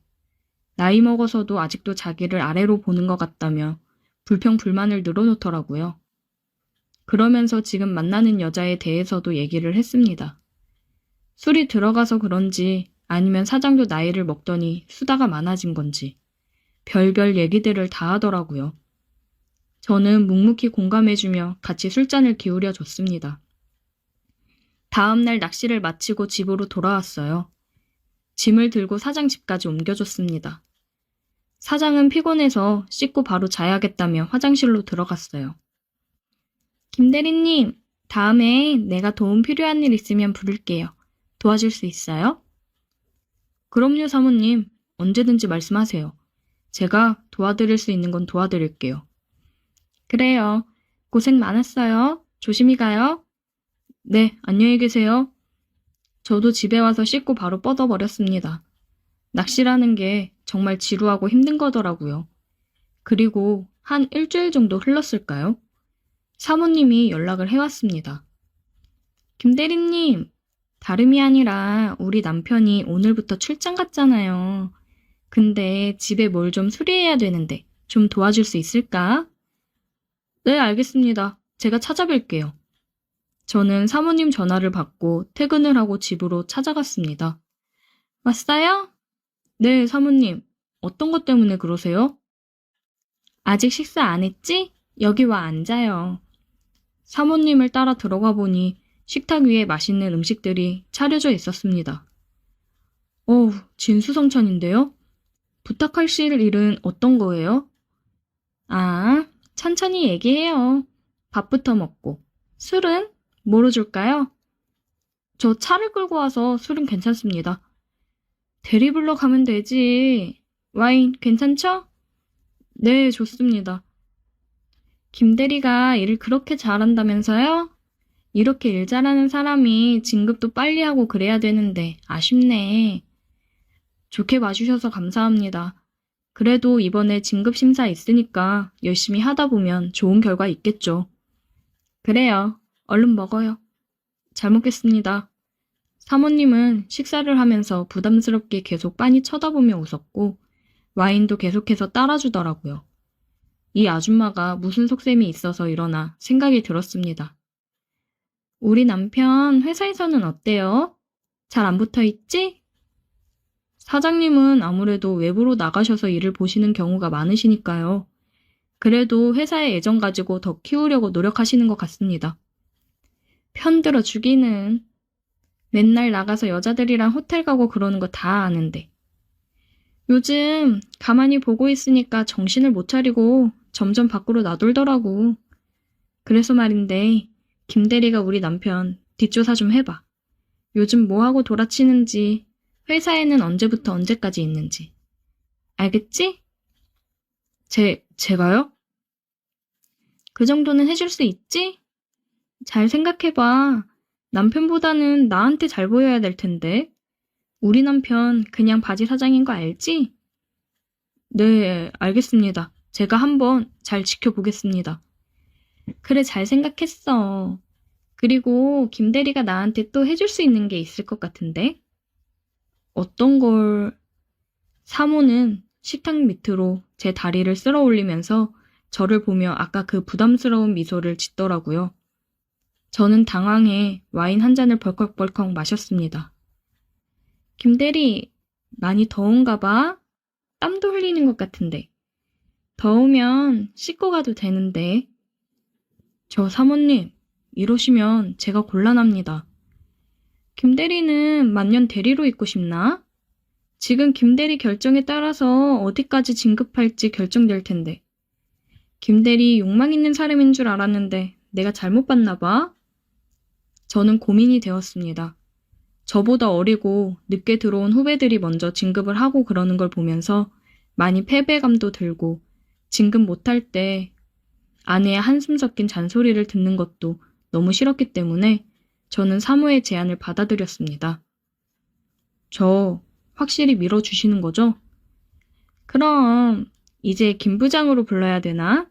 나이 먹어서도 아직도 자기를 아래로 보는 것 같다며 불평불만을 늘어놓더라고요. 그러면서 지금 만나는 여자에 대해서도 얘기를 했습니다. 술이 들어가서 그런지 아니면 사장도 나이를 먹더니 수다가 많아진 건지 별별 얘기들을 다 하더라고요. 저는 묵묵히 공감해주며 같이 술잔을 기울여 줬습니다. 다음날 낚시를 마치고 집으로 돌아왔어요. 짐을 들고 사장 집까지 옮겨줬습니다. 사장은 피곤해서 씻고 바로 자야겠다며 화장실로 들어갔어요. 김 대리님, 다음에 내가 도움 필요한 일 있으면 부를게요. 도와줄 수 있어요? 그럼요, 사모님. 언제든지 말씀하세요. 제가 도와드릴 수 있는 건 도와드릴게요. 그래요. 고생 많았어요. 조심히 가요. 네, 안녕히 계세요. 저도 집에 와서 씻고 바로 뻗어버렸습니다. 낚시라는 게 정말 지루하고 힘든 거더라고요. 그리고 한 일주일 정도 흘렀을까요? 사모님이 연락을 해왔습니다. 김 대리님, 다름이 아니라 우리 남편이 오늘부터 출장 갔잖아요. 근데 집에 뭘 좀 수리해야 되는데 좀 도와줄 수 있을까? 네, 알겠습니다. 제가 찾아뵐게요. 저는 사모님 전화를 받고 퇴근을 하고 집으로 찾아갔습니다. 왔어요? 네, 사모님. 어떤 것 때문에 그러세요? 아직 식사 안 했지? 여기 와 앉아요. 사모님을 따라 들어가 보니 식탁 위에 맛있는 음식들이 차려져 있었습니다. 어우, 진수성찬인데요? 부탁하실 일은 어떤 거예요? 아, 천천히 얘기해요. 밥부터 먹고. 술은? 뭐로 줄까요? 저 차를 끌고 와서 술은 괜찮습니다. 대리 불러 가면 되지. 와인 괜찮죠? 네, 좋습니다. 김 대리가 일을 그렇게 잘한다면서요? 이렇게 일 잘하는 사람이 진급도 빨리 하고 그래야 되는데 아쉽네. 좋게 봐주셔서 감사합니다. 그래도 이번에 진급 심사 있으니까 열심히 하다 보면 좋은 결과 있겠죠. 그래요. 얼른 먹어요. 잘 먹겠습니다. 사모님은 식사를 하면서 부담스럽게 계속 빤히 쳐다보며 웃었고 와인도 계속해서 따라주더라고요. 이 아줌마가 무슨 속셈이 있어서 이러나 생각이 들었습니다. 우리 남편 회사에서는 어때요? 잘 안 붙어 있지? 사장님은 아무래도 외부로 나가셔서 일을 보시는 경우가 많으시니까요. 그래도 회사에 애정 가지고 더 키우려고 노력하시는 것 같습니다. 편들어 주기는. 맨날 나가서 여자들이랑 호텔 가고 그러는 거 다 아는데. 요즘 가만히 보고 있으니까 정신을 못 차리고 점점 밖으로 나돌더라고. 그래서 말인데 김 대리가 우리 남편 뒷조사 좀 해봐. 요즘 뭐하고 돌아치는지, 회사에는 언제부터 언제까지 있는지. 알겠지? 제가요? 그 정도는 해줄 수 있지? 잘 생각해봐. 남편보다는 나한테 잘 보여야 될 텐데. 우리 남편 그냥 바지 사장인 거 알지? 네, 알겠습니다. 제가 한번 잘 지켜보겠습니다. 그래, 잘 생각했어. 그리고 김 대리가 나한테 또 해줄 수 있는 게 있을 것 같은데? 어떤 걸... 사모는 식탁 밑으로 제 다리를 쓸어 올리면서 저를 보며 아까 그 부담스러운 미소를 짓더라고요. 저는 당황해 와인 한 잔을 벌컥벌컥 마셨습니다. 김 대리, 많이 더운가 봐? 땀도 흘리는 것 같은데. 더우면 씻고 가도 되는데. 저 사모님, 이러시면 제가 곤란합니다. 김 대리는 만년 대리로 있고 싶나? 지금 김 대리 결정에 따라서 어디까지 진급할지 결정될 텐데. 김 대리 욕망 있는 사람인 줄 알았는데 내가 잘못 봤나 봐? 저는 고민이 되었습니다. 저보다 어리고 늦게 들어온 후배들이 먼저 진급을 하고 그러는 걸 보면서 많이 패배감도 들고 진급 못할 때 아내의 한숨 섞인 잔소리를 듣는 것도 너무 싫었기 때문에 저는 사모의 제안을 받아들였습니다. 저 확실히 밀어주시는 거죠? 그럼 이제 김 부장으로 불러야 되나?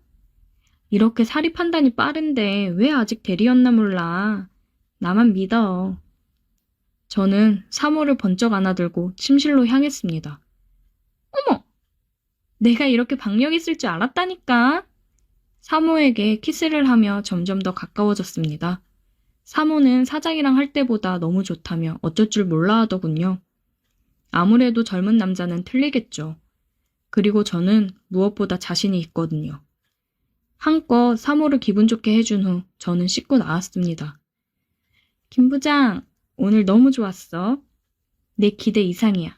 이렇게 사리 판단이 빠른데 왜 아직 대리였나 몰라. 나만 믿어. 저는 사모를 번쩍 안아들고 침실로 향했습니다. 어머, 내가 이렇게 박력 있을 줄 알았다니까. 사모에게 키스를 하며 점점 더 가까워졌습니다. 사모는 사장이랑 할 때보다 너무 좋다며 어쩔 줄 몰라 하더군요. 아무래도 젊은 남자는 틀리겠죠. 그리고 저는 무엇보다 자신이 있거든요. 한껏 사모를 기분 좋게 해준 후 저는 씻고 나왔습니다. 김 부장, 오늘 너무 좋았어. 내 기대 이상이야.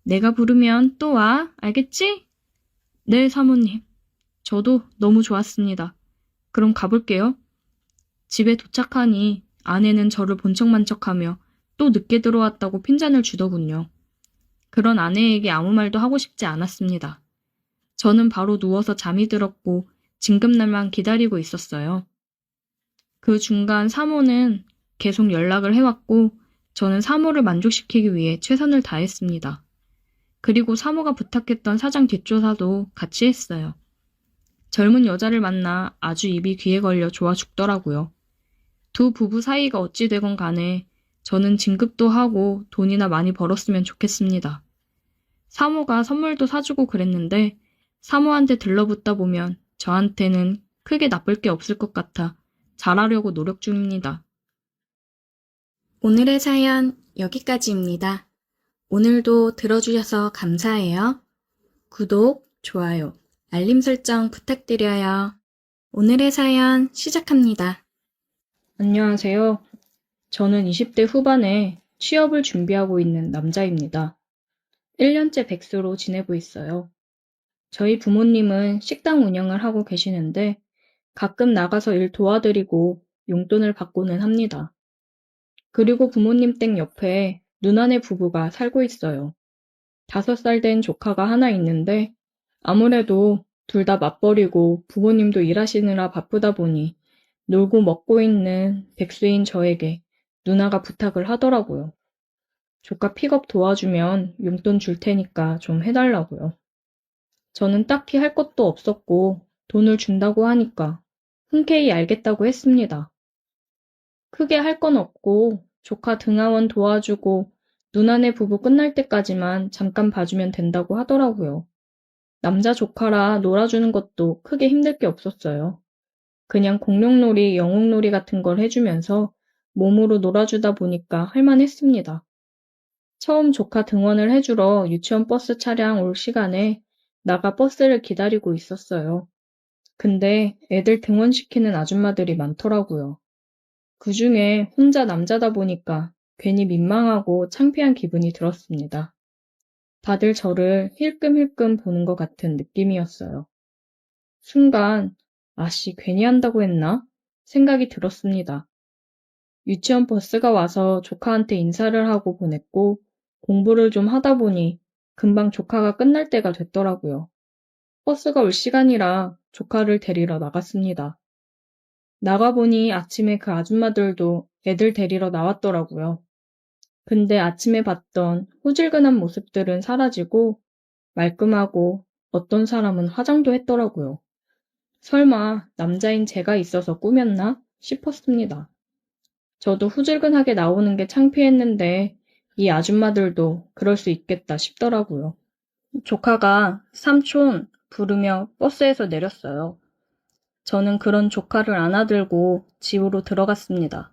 내가 부르면 또 와, 알겠지? 네, 사모님. 저도 너무 좋았습니다. 그럼 가볼게요. 집에 도착하니 아내는 저를 본 척만 척하며 또 늦게 들어왔다고 핀잔을 주더군요. 그런 아내에게 아무 말도 하고 싶지 않았습니다. 저는 바로 누워서 잠이 들었고 진급날만 기다리고 있었어요. 그 중간 사모는 계속 연락을 해왔고 저는 사모를 만족시키기 위해 최선을 다했습니다. 그리고 사모가 부탁했던 사장 뒷조사도 같이 했어요. 젊은 여자를 만나 아주 입이 귀에 걸려 좋아 죽더라고요. 두 부부 사이가 어찌 되건 간에 저는 진급도 하고 돈이나 많이 벌었으면 좋겠습니다. 사모가 선물도 사주고 그랬는데 사모한테 들러붙다 보면 저한테는 크게 나쁠 게 없을 것 같아 잘하려고 노력 중입니다. 오늘의 사연 여기까지입니다. 오늘도 들어주셔서 감사해요. 구독, 좋아요, 알림 설정 부탁드려요. 오늘의 사연 시작합니다. 안녕하세요. 저는 20대 후반에 취업을 준비하고 있는 남자입니다. 1년째 백수로 지내고 있어요. 저희 부모님은 식당 운영을 하고 계시는데 가끔 나가서 일 도와드리고 용돈을 받고는 합니다. 그리고 부모님 댁 옆에 누나네 부부가 살고 있어요. 5살 된 조카가 하나 있는데 아무래도 둘 다 맞벌이고 부모님도 일하시느라 바쁘다 보니 놀고 먹고 있는 백수인 저에게 누나가 부탁을 하더라고요. 조카 픽업 도와주면 용돈 줄 테니까 좀 해달라고요. 저는 딱히 할 것도 없었고 돈을 준다고 하니까 흔쾌히 알겠다고 했습니다. 크게 할 건 없고 조카 등하원 도와주고 누나네 부부 끝날 때까지만 잠깐 봐주면 된다고 하더라고요. 남자 조카라 놀아주는 것도 크게 힘들 게 없었어요. 그냥 공룡놀이, 영웅놀이 같은 걸 해주면서 몸으로 놀아주다 보니까 할만했습니다. 처음 조카 등원을 해주러 유치원 버스 차량 올 시간에 나가 버스를 기다리고 있었어요. 근데 애들 등원시키는 아줌마들이 많더라고요. 그중에 혼자 남자다 보니까 괜히 민망하고 창피한 기분이 들었습니다. 다들 저를 힐끔힐끔 보는 것 같은 느낌이었어요. 순간, 아씨, 괜히 한다고 했나? 생각이 들었습니다. 유치원 버스가 와서 조카한테 인사를 하고 보냈고, 공부를 좀 하다 보니 금방 조카가 끝날 때가 됐더라고요. 버스가 올 시간이라 조카를 데리러 나갔습니다. 나가보니 아침에 그 아줌마들도 애들 데리러 나왔더라고요. 근데 아침에 봤던 후질근한 모습들은 사라지고 말끔하고 어떤 사람은 화장도 했더라고요. 설마 남자인 제가 있어서 꾸몄나 싶었습니다. 저도 후질근하게 나오는 게 창피했는데 이 아줌마들도 그럴 수 있겠다 싶더라고요. 조카가 삼촌 부르며 버스에서 내렸어요. 저는 그런 조카를 안아들고 집으로 들어갔습니다.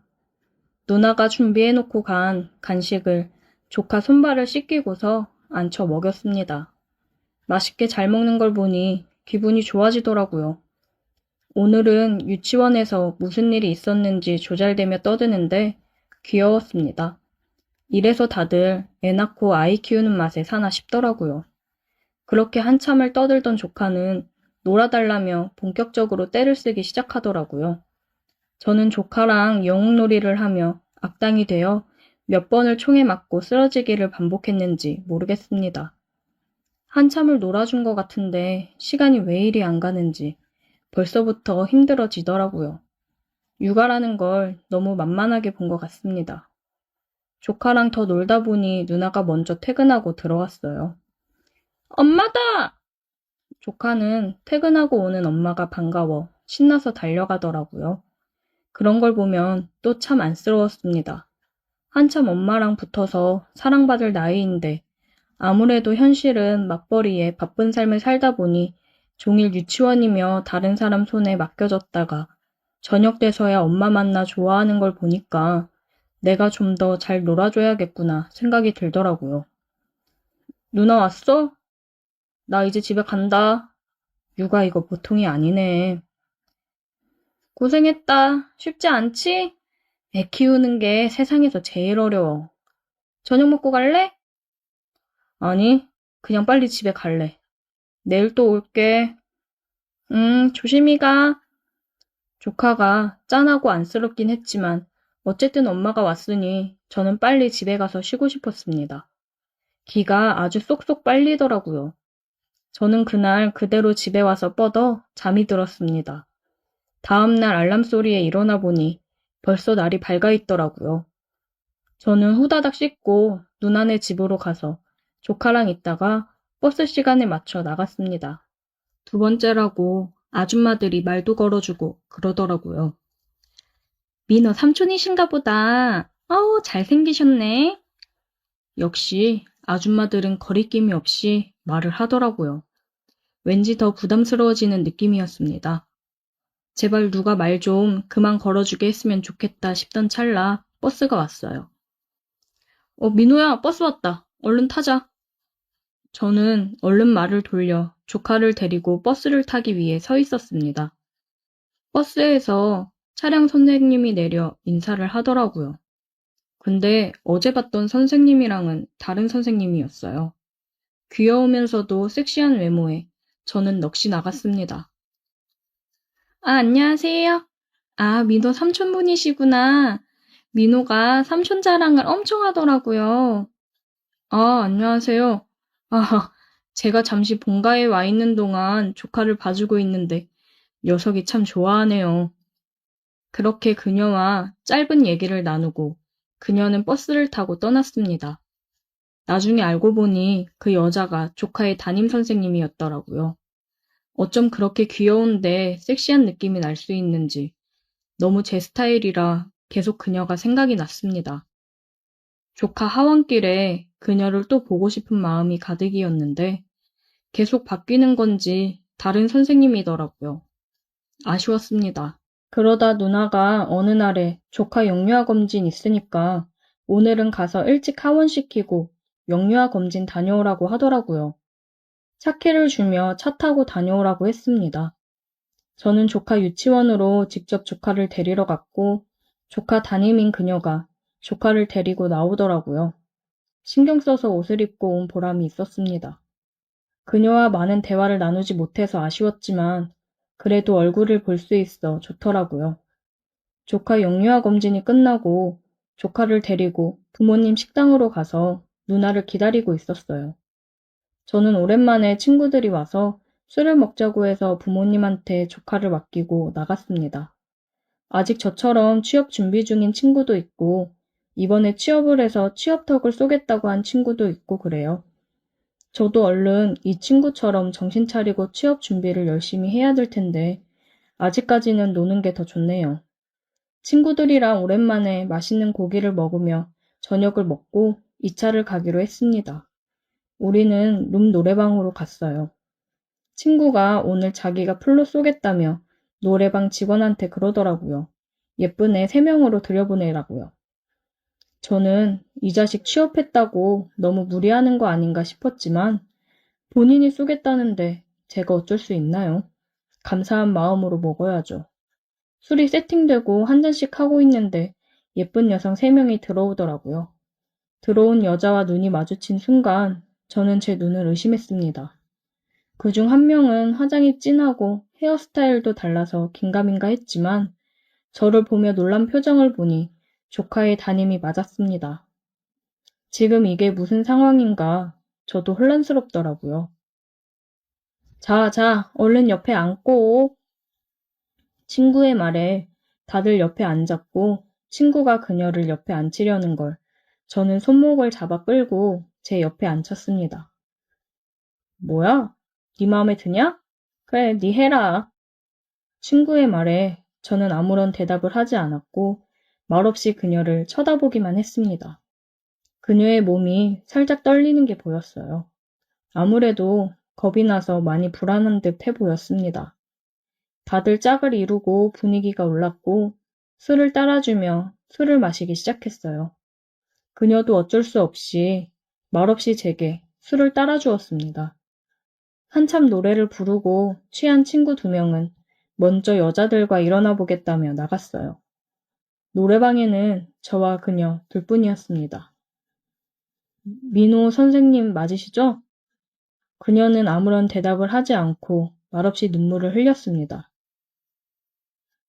누나가 준비해놓고 간 간식을 조카 손발을 씻기고서 앉혀 먹였습니다. 맛있게 잘 먹는 걸 보니 기분이 좋아지더라고요. 오늘은 유치원에서 무슨 일이 있었는지 조잘대며 떠드는데 귀여웠습니다. 이래서 다들 애 낳고 아이 키우는 맛에 사나 싶더라고요. 그렇게 한참을 떠들던 조카는 놀아달라며 본격적으로 떼를 쓰기 시작하더라고요. 저는 조카랑 영웅놀이를 하며 악당이 되어 몇 번을 총에 맞고 쓰러지기를 반복했는지 모르겠습니다. 한참을 놀아준 것 같은데 시간이 왜 이리 안 가는지 벌써부터 힘들어지더라고요. 육아라는 걸 너무 만만하게 본 것 같습니다. 조카랑 더 놀다 보니 누나가 먼저 퇴근하고 들어왔어요. 엄마다! 조카는 퇴근하고 오는 엄마가 반가워 신나서 달려가더라고요. 그런 걸 보면 또 참 안쓰러웠습니다. 한참 엄마랑 붙어서 사랑받을 나이인데 아무래도 현실은 맞벌이에 바쁜 삶을 살다 보니 종일 유치원이며 다른 사람 손에 맡겨졌다가 저녁 돼서야 엄마 만나 좋아하는 걸 보니까 내가 좀 더 잘 놀아줘야겠구나 생각이 들더라고요. 누나 왔어? 나 이제 집에 간다. 육아 이거 보통이 아니네. 고생했다. 쉽지 않지? 애 키우는 게 세상에서 제일 어려워. 저녁 먹고 갈래? 아니, 그냥 빨리 집에 갈래. 내일 또 올게. 조심히 가. 조카가 짠하고 안쓰럽긴 했지만 어쨌든 엄마가 왔으니 저는 빨리 집에 가서 쉬고 싶었습니다. 기가 아주 쏙쏙 빨리더라고요. 저는 그날 그대로 집에 와서 뻗어 잠이 들었습니다. 다음날 알람 소리에 일어나 보니 벌써 날이 밝아 있더라고요. 저는 후다닥 씻고 누나네 집으로 가서 조카랑 있다가 버스 시간에 맞춰 나갔습니다. 두 번째라고 아줌마들이 말도 걸어주고 그러더라고요. 민호 삼촌이신가 보다. 어우, 잘생기셨네. 역시 아줌마들은 거리낌이 없이 말을 하더라고요. 왠지 더 부담스러워지는 느낌이었습니다. 제발 누가 말 좀 그만 걸어주게 했으면 좋겠다 싶던 찰나 버스가 왔어요. 민호야, 버스 왔다. 얼른 타자. 저는 얼른 말을 돌려 조카를 데리고 버스를 타기 위해 서 있었습니다. 버스에서 차량 선생님이 내려 인사를 하더라고요. 근데 어제 봤던 선생님이랑은 다른 선생님이었어요. 귀여우면서도 섹시한 외모에 저는 넋이 나갔습니다. 안녕하세요. 민호 삼촌분이시구나. 민호가 삼촌 자랑을 엄청 하더라고요. 안녕하세요. 제가 잠시 본가에 와 있는 동안 조카를 봐주고 있는데 녀석이 참 좋아하네요. 그렇게 그녀와 짧은 얘기를 나누고 그녀는 버스를 타고 떠났습니다. 나중에 알고 보니 그 여자가 조카의 담임 선생님이었더라고요. 어쩜 그렇게 귀여운데 섹시한 느낌이 날 수 있는지 너무 제 스타일이라 계속 그녀가 생각이 났습니다. 조카 하원길에 그녀를 또 보고 싶은 마음이 가득이었는데 계속 바뀌는 건지 다른 선생님이더라고요. 아쉬웠습니다. 그러다 누나가 어느 날에 조카 영유아 검진 있으니까 오늘은 가서 일찍 하원시키고 영유아 검진 다녀오라고 하더라고요. 차키를 주며 차 타고 다녀오라고 했습니다. 저는 조카 유치원으로 직접 조카를 데리러 갔고 조카 담임인 그녀가 조카를 데리고 나오더라고요. 신경 써서 옷을 입고 온 보람이 있었습니다. 그녀와 많은 대화를 나누지 못해서 아쉬웠지만 그래도 얼굴을 볼 수 있어 좋더라고요. 조카 영유아 검진이 끝나고 조카를 데리고 부모님 식당으로 가서 누나를 기다리고 있었어요. 저는 오랜만에 친구들이 와서 술을 먹자고 해서 부모님한테 조카를 맡기고 나갔습니다. 아직 저처럼 취업 준비 중인 친구도 있고 이번에 취업을 해서 취업턱을 쏘겠다고 한 친구도 있고 그래요. 저도 얼른 이 친구처럼 정신 차리고 취업 준비를 열심히 해야 될 텐데 아직까지는 노는 게 더 좋네요. 친구들이랑 오랜만에 맛있는 고기를 먹으며 저녁을 먹고 2차를 가기로 했습니다. 우리는 룸 노래방으로 갔어요. 친구가 오늘 자기가 풀로 쏘겠다며 노래방 직원한테 그러더라고요. 예쁜 애 3명으로 들여보내라고요. 저는 이 자식 취업했다고 너무 무리하는 거 아닌가 싶었지만 본인이 쏘겠다는데 제가 어쩔 수 있나요? 감사한 마음으로 먹어야죠. 술이 세팅되고 한 잔씩 하고 있는데 예쁜 여성 3명이 들어오더라고요. 들어온 여자와 눈이 마주친 순간 저는 제 눈을 의심했습니다. 그중 한 명은 화장이 진하고 헤어스타일도 달라서 긴가민가 했지만 저를 보며 놀란 표정을 보니 조카의 담임이 맞았습니다. 지금 이게 무슨 상황인가 저도 혼란스럽더라고요. 자, 얼른 옆에 앉고. 친구의 말에 다들 옆에 앉았고 친구가 그녀를 옆에 앉히려는 걸 저는 손목을 잡아 끌고 제 옆에 앉혔습니다. 뭐야? 네 마음에 드냐? 그래, 네 해라. 친구의 말에 저는 아무런 대답을 하지 않았고 말없이 그녀를 쳐다보기만 했습니다. 그녀의 몸이 살짝 떨리는 게 보였어요. 아무래도 겁이 나서 많이 불안한 듯 해 보였습니다. 다들 짝을 이루고 분위기가 올랐고 술을 따라주며 술을 마시기 시작했어요. 그녀도 어쩔 수 없이 말없이 제게 술을 따라주었습니다. 한참 노래를 부르고 취한 친구 2명은 먼저 여자들과 일어나 보겠다며 나갔어요. 노래방에는 저와 그녀 둘뿐이었습니다. 민호 선생님 맞으시죠? 그녀는 아무런 대답을 하지 않고 말없이 눈물을 흘렸습니다.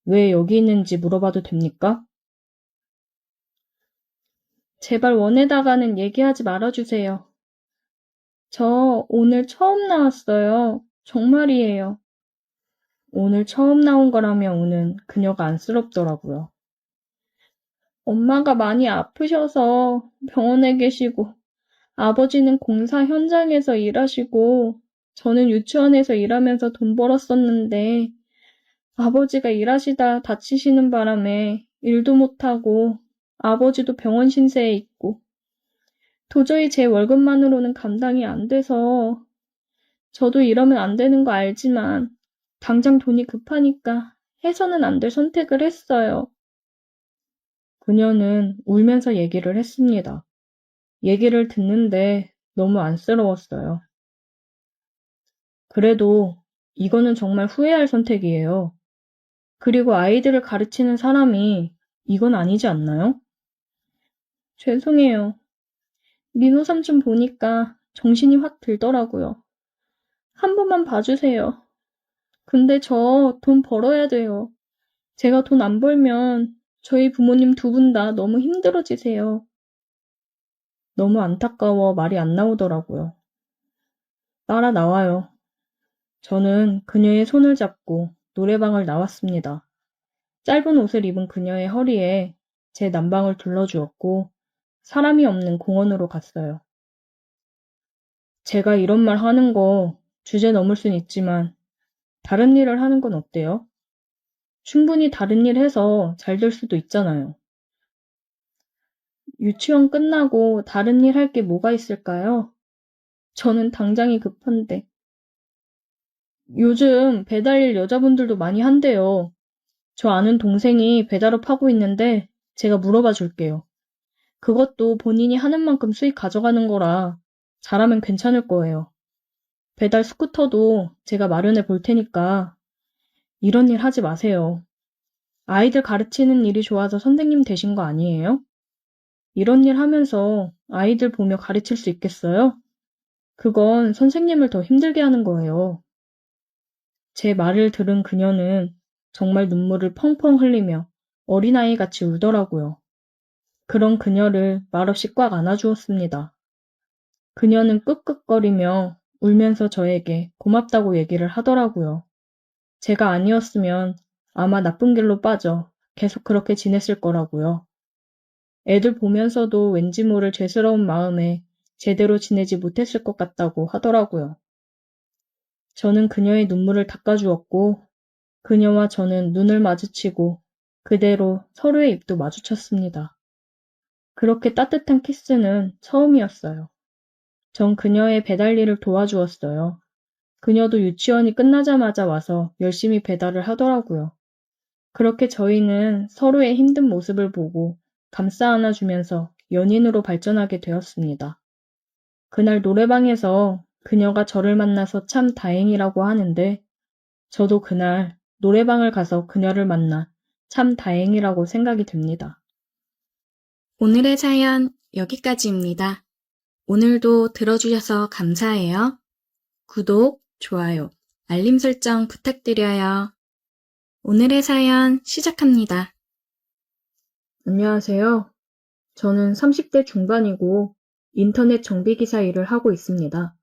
왜 여기 있는지 물어봐도 됩니까? 제발 원에다가는 얘기하지 말아주세요. 저 오늘 처음 나왔어요. 정말이에요. 오늘 처음 나온 거라며 우는 그녀가 안쓰럽더라고요. 엄마가 많이 아프셔서 병원에 계시고, 아버지는 공사 현장에서 일하시고, 저는 유치원에서 일하면서 돈 벌었었는데, 아버지가 일하시다 다치시는 바람에 일도 못하고, 아버지도 병원 신세에 있고, 도저히 제 월급만으로는 감당이 안 돼서, 저도 이러면 안 되는 거 알지만, 당장 돈이 급하니까 해서는 안 될 선택을 했어요. 그녀는 울면서 얘기를 했습니다. 얘기를 듣는데 너무 안쓰러웠어요. 그래도 이거는 정말 후회할 선택이에요. 그리고 아이들을 가르치는 사람이 이건 아니지 않나요? 죄송해요. 민호 삼촌 보니까 정신이 확 들더라고요. 한 번만 봐주세요. 근데 저 돈 벌어야 돼요. 제가 돈 안 벌면 저희 부모님 2분 다 너무 힘들어지세요. 너무 안타까워 말이 안 나오더라고요. 따라 나와요. 저는 그녀의 손을 잡고 노래방을 나왔습니다. 짧은 옷을 입은 그녀의 허리에 제 남방을 둘러주었고 사람이 없는 공원으로 갔어요. 제가 이런 말 하는 거 주제 넘을 순 있지만 다른 일을 하는 건 어때요? 충분히 다른 일 해서 잘 될 수도 있잖아요. 유치원 끝나고 다른 일 할 게 뭐가 있을까요? 저는 당장이 급한데. 요즘 배달일 여자분들도 많이 한대요. 저 아는 동생이 배달업 하고 있는데 제가 물어봐 줄게요. 그것도 본인이 하는 만큼 수익 가져가는 거라 잘하면 괜찮을 거예요. 배달 스쿠터도 제가 마련해 볼 테니까 이런 일 하지 마세요. 아이들 가르치는 일이 좋아서 선생님 되신 거 아니에요? 이런 일 하면서 아이들 보며 가르칠 수 있겠어요? 그건 선생님을 더 힘들게 하는 거예요. 제 말을 들은 그녀는 정말 눈물을 펑펑 흘리며 어린아이같이 울더라고요. 그런 그녀를 말없이 꽉 안아주었습니다. 그녀는 끄끄거리며 울면서 저에게 고맙다고 얘기를 하더라고요. 제가 아니었으면 아마 나쁜 길로 빠져 계속 그렇게 지냈을 거라고요. 애들 보면서도 왠지 모를 죄스러운 마음에 제대로 지내지 못했을 것 같다고 하더라고요. 저는 그녀의 눈물을 닦아주었고 그녀와 저는 눈을 마주치고 그대로 서로의 입도 마주쳤습니다. 그렇게 따뜻한 키스는 처음이었어요. 전 그녀의 배달 일을 도와주었어요. 그녀도 유치원이 끝나자마자 와서 열심히 배달을 하더라고요. 그렇게 저희는 서로의 힘든 모습을 보고 감싸 안아주면서 연인으로 발전하게 되었습니다. 그날 노래방에서 그녀가 저를 만나서 참 다행이라고 하는데 저도 그날 노래방을 가서 그녀를 만나 참 다행이라고 생각이 듭니다. 오늘의 사연 여기까지입니다. 오늘도 들어주셔서 감사해요. 구독, 좋아요, 알림 설정 부탁드려요. 오늘의 사연 시작합니다. 안녕하세요. 저는 30대 중반이고 인터넷 정비기사 일을 하고 있습니다.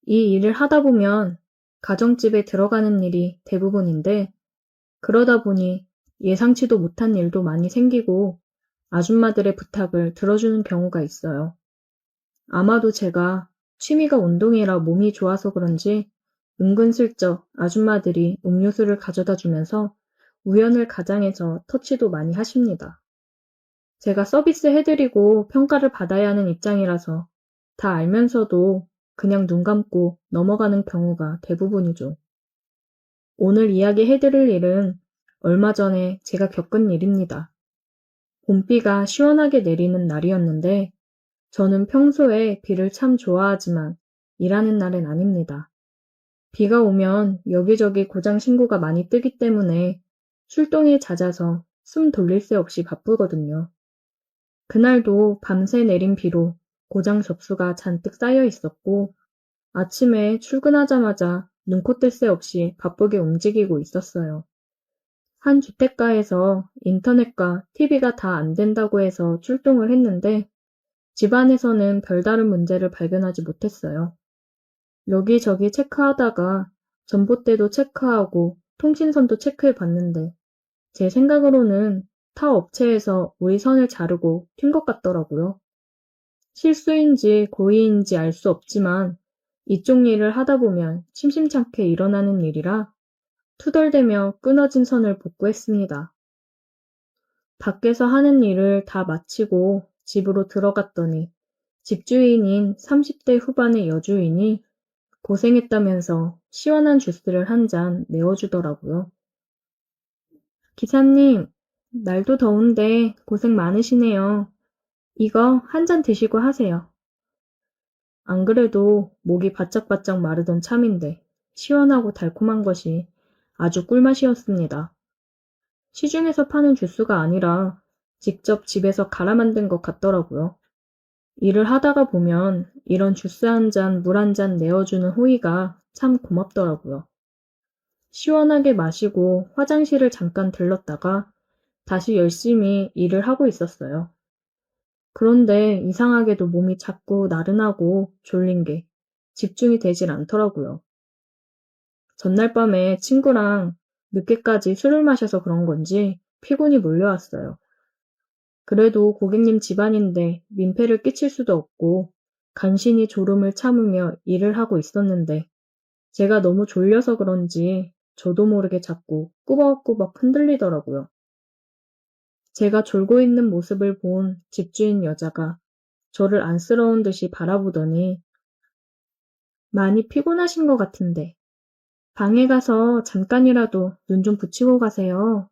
이 일을 하다 보면 가정집에 들어가는 일이 대부분인데 그러다 보니 예상치도 못한 일도 많이 생기고 아줌마들의 부탁을 들어주는 경우가 있어요. 아마도 제가 취미가 운동이라 몸이 좋아서 그런지 은근슬쩍 아줌마들이 음료수를 가져다 주면서 우연을 가장해서 터치도 많이 하십니다. 제가 서비스 해드리고 평가를 받아야 하는 입장이라서 다 알면서도 그냥 눈 감고 넘어가는 경우가 대부분이죠. 오늘 이야기해드릴 일은 얼마 전에 제가 겪은 일입니다. 봄비가 시원하게 내리는 날이었는데 저는 평소에 비를 참 좋아하지만 일하는 날은 아닙니다. 비가 오면 여기저기 고장 신고가 많이 뜨기 때문에 출동이 잦아서 숨 돌릴 새 없이 바쁘거든요. 그날도 밤새 내린 비로 고장 접수가 잔뜩 쌓여 있었고 아침에 출근하자마자 눈코 뜰 새 없이 바쁘게 움직이고 있었어요. 한 주택가에서 인터넷과 TV가 다 안 된다고 해서 출동을 했는데 집안에서는 별다른 문제를 발견하지 못했어요. 여기저기 체크하다가 전봇대도 체크하고 통신선도 체크해 봤는데 제 생각으로는 타 업체에서 우리 선을 자르고 튄 것 같더라고요. 실수인지 고의인지 알 수 없지만 이쪽 일을 하다 보면 심심찮게 일어나는 일이라 투덜대며 끊어진 선을 복구했습니다. 밖에서 하는 일을 다 마치고 집으로 들어갔더니 집주인인 30대 후반의 여주인이 고생했다면서 시원한 주스를 한 잔 내어주더라고요. 기사님, 날도 더운데 고생 많으시네요. 이거 한 잔 드시고 하세요. 안 그래도 목이 바짝바짝 마르던 참인데 시원하고 달콤한 것이 아주 꿀맛이었습니다. 시중에서 파는 주스가 아니라 직접 집에서 갈아 만든 것 같더라고요. 일을 하다가 보면 이런 주스 한 잔, 물 한 잔 내어주는 호의가 참 고맙더라고요. 시원하게 마시고 화장실을 잠깐 들렀다가 다시 열심히 일을 하고 있었어요. 그런데 이상하게도 몸이 자꾸 나른하고 졸린 게 집중이 되질 않더라고요. 전날 밤에 친구랑 늦게까지 술을 마셔서 그런 건지 피곤이 몰려왔어요. 그래도 고객님 집안인데 민폐를 끼칠 수도 없고 간신히 졸음을 참으며 일을 하고 있었는데 제가 너무 졸려서 그런지 저도 모르게 자꾸 꾸벅꾸벅 흔들리더라고요. 제가 졸고 있는 모습을 본 집주인 여자가 저를 안쓰러운 듯이 바라보더니 많이 피곤하신 것 같은데 방에 가서 잠깐이라도 눈 좀 붙이고 가세요.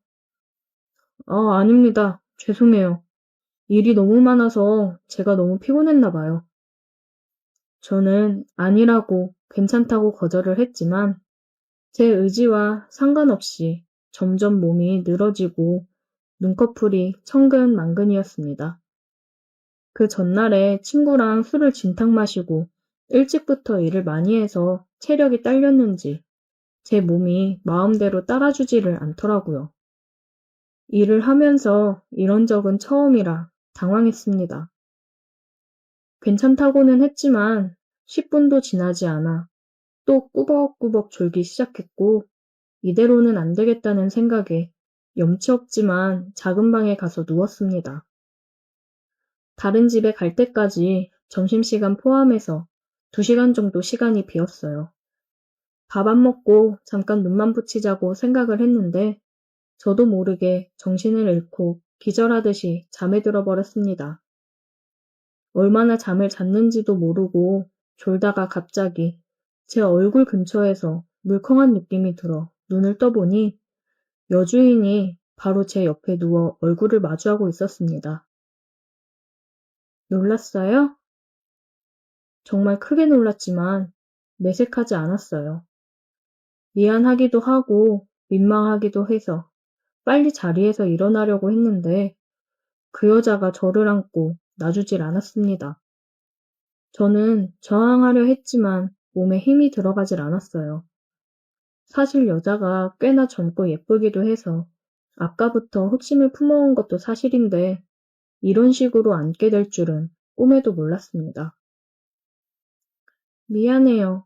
아닙니다. 죄송해요. 일이 너무 많아서 제가 너무 피곤했나 봐요. 저는 아니라고 괜찮다고 거절을 했지만 제 의지와 상관없이 점점 몸이 늘어지고 눈꺼풀이 천근만근이었습니다. 그 전날에 친구랑 술을 진탕 마시고 일찍부터 일을 많이 해서 체력이 딸렸는지 제 몸이 마음대로 따라주지를 않더라고요. 일을 하면서 이런 적은 처음이라 당황했습니다. 괜찮다고는 했지만 10분도 지나지 않아 또 꾸벅꾸벅 졸기 시작했고 이대로는 안 되겠다는 생각에 염치 없지만 작은 방에 가서 누웠습니다. 다른 집에 갈 때까지 점심시간 포함해서 2시간 정도 시간이 비었어요. 밥 안 먹고 잠깐 눈만 붙이자고 생각을 했는데 저도 모르게 정신을 잃고 기절하듯이 잠에 들어버렸습니다. 얼마나 잠을 잤는지도 모르고 졸다가 갑자기 제 얼굴 근처에서 물컹한 느낌이 들어 눈을 떠보니 여주인이 바로 제 옆에 누워 얼굴을 마주하고 있었습니다. 놀랐어요? 정말 크게 놀랐지만 내색하지 않았어요. 미안하기도 하고 민망하기도 해서 빨리 자리에서 일어나려고 했는데 그 여자가 저를 안고 놔주질 않았습니다. 저는 저항하려 했지만 몸에 힘이 들어가질 않았어요. 사실 여자가 꽤나 젊고 예쁘기도 해서 아까부터 흑심을 품어온 것도 사실인데 이런 식으로 안게 될 줄은 꿈에도 몰랐습니다. 미안해요.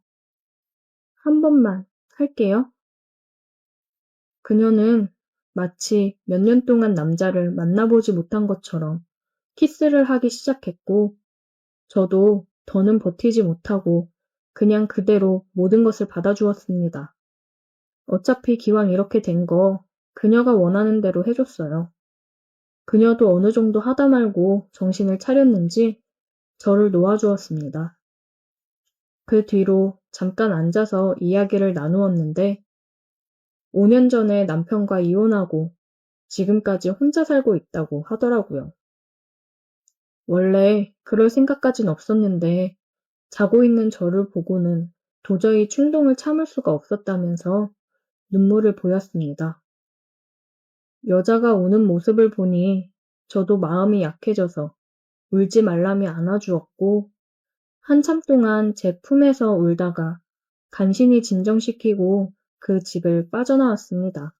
한 번만 할게요. 그녀는 마치 몇 년 동안 남자를 만나보지 못한 것처럼 키스를 하기 시작했고 저도 더는 버티지 못하고 그냥 그대로 모든 것을 받아주었습니다. 어차피 기왕 이렇게 된 거 그녀가 원하는 대로 해줬어요. 그녀도 어느 정도 하다 말고 정신을 차렸는지 저를 놓아주었습니다. 그 뒤로 잠깐 앉아서 이야기를 나누었는데 5년 전에 남편과 이혼하고 지금까지 혼자 살고 있다고 하더라고요. 원래 그럴 생각까진 없었는데 자고 있는 저를 보고는 도저히 충동을 참을 수가 없었다면서 눈물을 보였습니다. 여자가 우는 모습을 보니 저도 마음이 약해져서 울지 말라며 안아주었고 한참 동안 제 품에서 울다가 간신히 진정시키고 그 집을 빠져나왔습니다.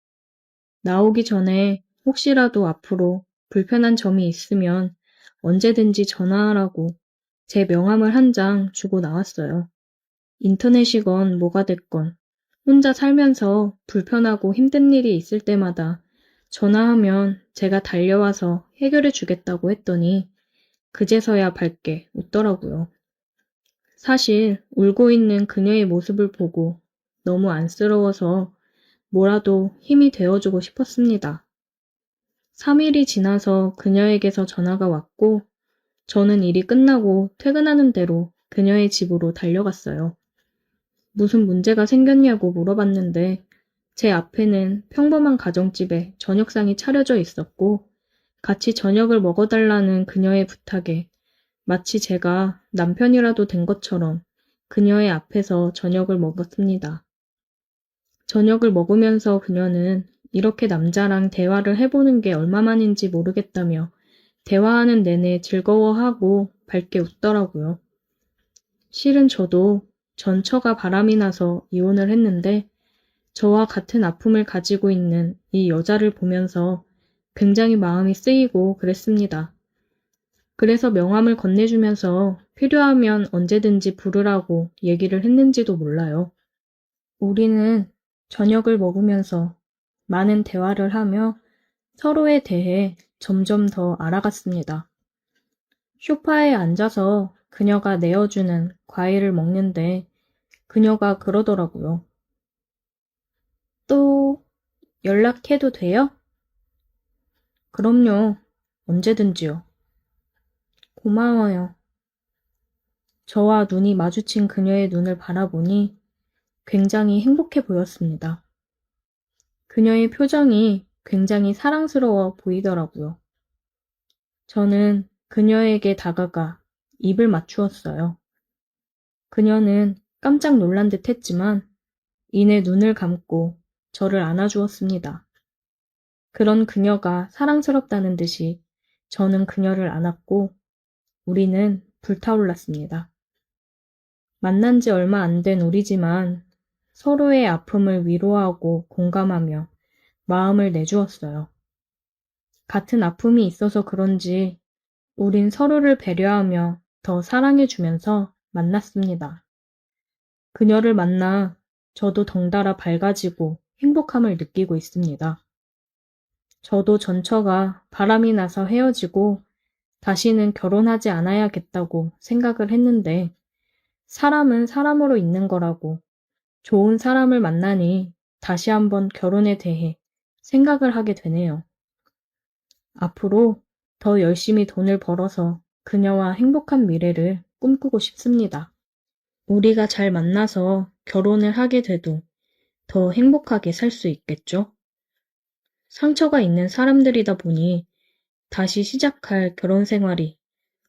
나오기 전에 혹시라도 앞으로 불편한 점이 있으면 언제든지 전화하라고 제 명함을 한 장 주고 나왔어요. 인터넷이건 뭐가 됐건 혼자 살면서 불편하고 힘든 일이 있을 때마다 전화하면 제가 달려와서 해결해 주겠다고 했더니 그제서야 밝게 웃더라고요. 사실 울고 있는 그녀의 모습을 보고 너무 안쓰러워서 뭐라도 힘이 되어주고 싶었습니다. 3일이 지나서 그녀에게서 전화가 왔고 저는 일이 끝나고 퇴근하는 대로 그녀의 집으로 달려갔어요. 무슨 문제가 생겼냐고 물어봤는데 제 앞에는 평범한 가정집에 저녁상이 차려져 있었고 같이 저녁을 먹어달라는 그녀의 부탁에 마치 제가 남편이라도 된 것처럼 그녀의 앞에서 저녁을 먹었습니다. 저녁을 먹으면서 그녀는 이렇게 남자랑 대화를 해보는 게 얼마만인지 모르겠다며 대화하는 내내 즐거워하고 밝게 웃더라고요. 실은 저도 전처가 바람이 나서 이혼을 했는데 저와 같은 아픔을 가지고 있는 이 여자를 보면서 굉장히 마음이 쓰이고 그랬습니다. 그래서 명함을 건네주면서 필요하면 언제든지 부르라고 얘기를 했는지도 몰라요. 우리는 저녁을 먹으면서 많은 대화를 하며 서로에 대해 점점 더 알아갔습니다. 소파에 앉아서 그녀가 내어주는 과일을 먹는데 그녀가 그러더라고요. 또 연락해도 돼요? 그럼요. 언제든지요. 고마워요. 저와 눈이 마주친 그녀의 눈을 바라보니 굉장히 행복해 보였습니다. 그녀의 표정이 굉장히 사랑스러워 보이더라고요. 저는 그녀에게 다가가 입을 맞추었어요. 그녀는 깜짝 놀란 듯 했지만 이내 눈을 감고 저를 안아주었습니다. 그런 그녀가 사랑스럽다는 듯이 저는 그녀를 안았고 우리는 불타올랐습니다. 만난 지 얼마 안 된 우리지만 서로의 아픔을 위로하고 공감하며 마음을 내주었어요. 같은 아픔이 있어서 그런지 우린 서로를 배려하며 더 사랑해주면서 만났습니다. 그녀를 만나 저도 덩달아 밝아지고 행복함을 느끼고 있습니다. 저도 전처가 바람이 나서 헤어지고 다시는 결혼하지 않아야겠다고 생각을 했는데 사람은 사람으로 있는 거라고 좋은 사람을 만나니 다시 한번 결혼에 대해 생각을 하게 되네요. 앞으로 더 열심히 돈을 벌어서 그녀와 행복한 미래를 꿈꾸고 싶습니다. 우리가 잘 만나서 결혼을 하게 돼도 더 행복하게 살 수 있겠죠? 상처가 있는 사람들이다 보니 다시 시작할 결혼 생활이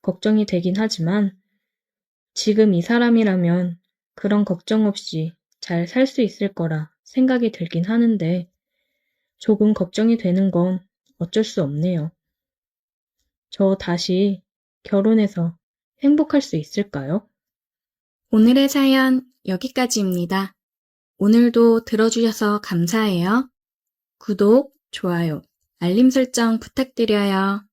걱정이 되긴 하지만 지금 이 사람이라면 그런 걱정 없이 잘 살 수 있을 거라 생각이 들긴 하는데 조금 걱정이 되는 건 어쩔 수 없네요. 저 다시 결혼해서 행복할 수 있을까요? 오늘의 사연 여기까지입니다. 오늘도 들어주셔서 감사해요. 구독, 좋아요, 알림 설정 부탁드려요.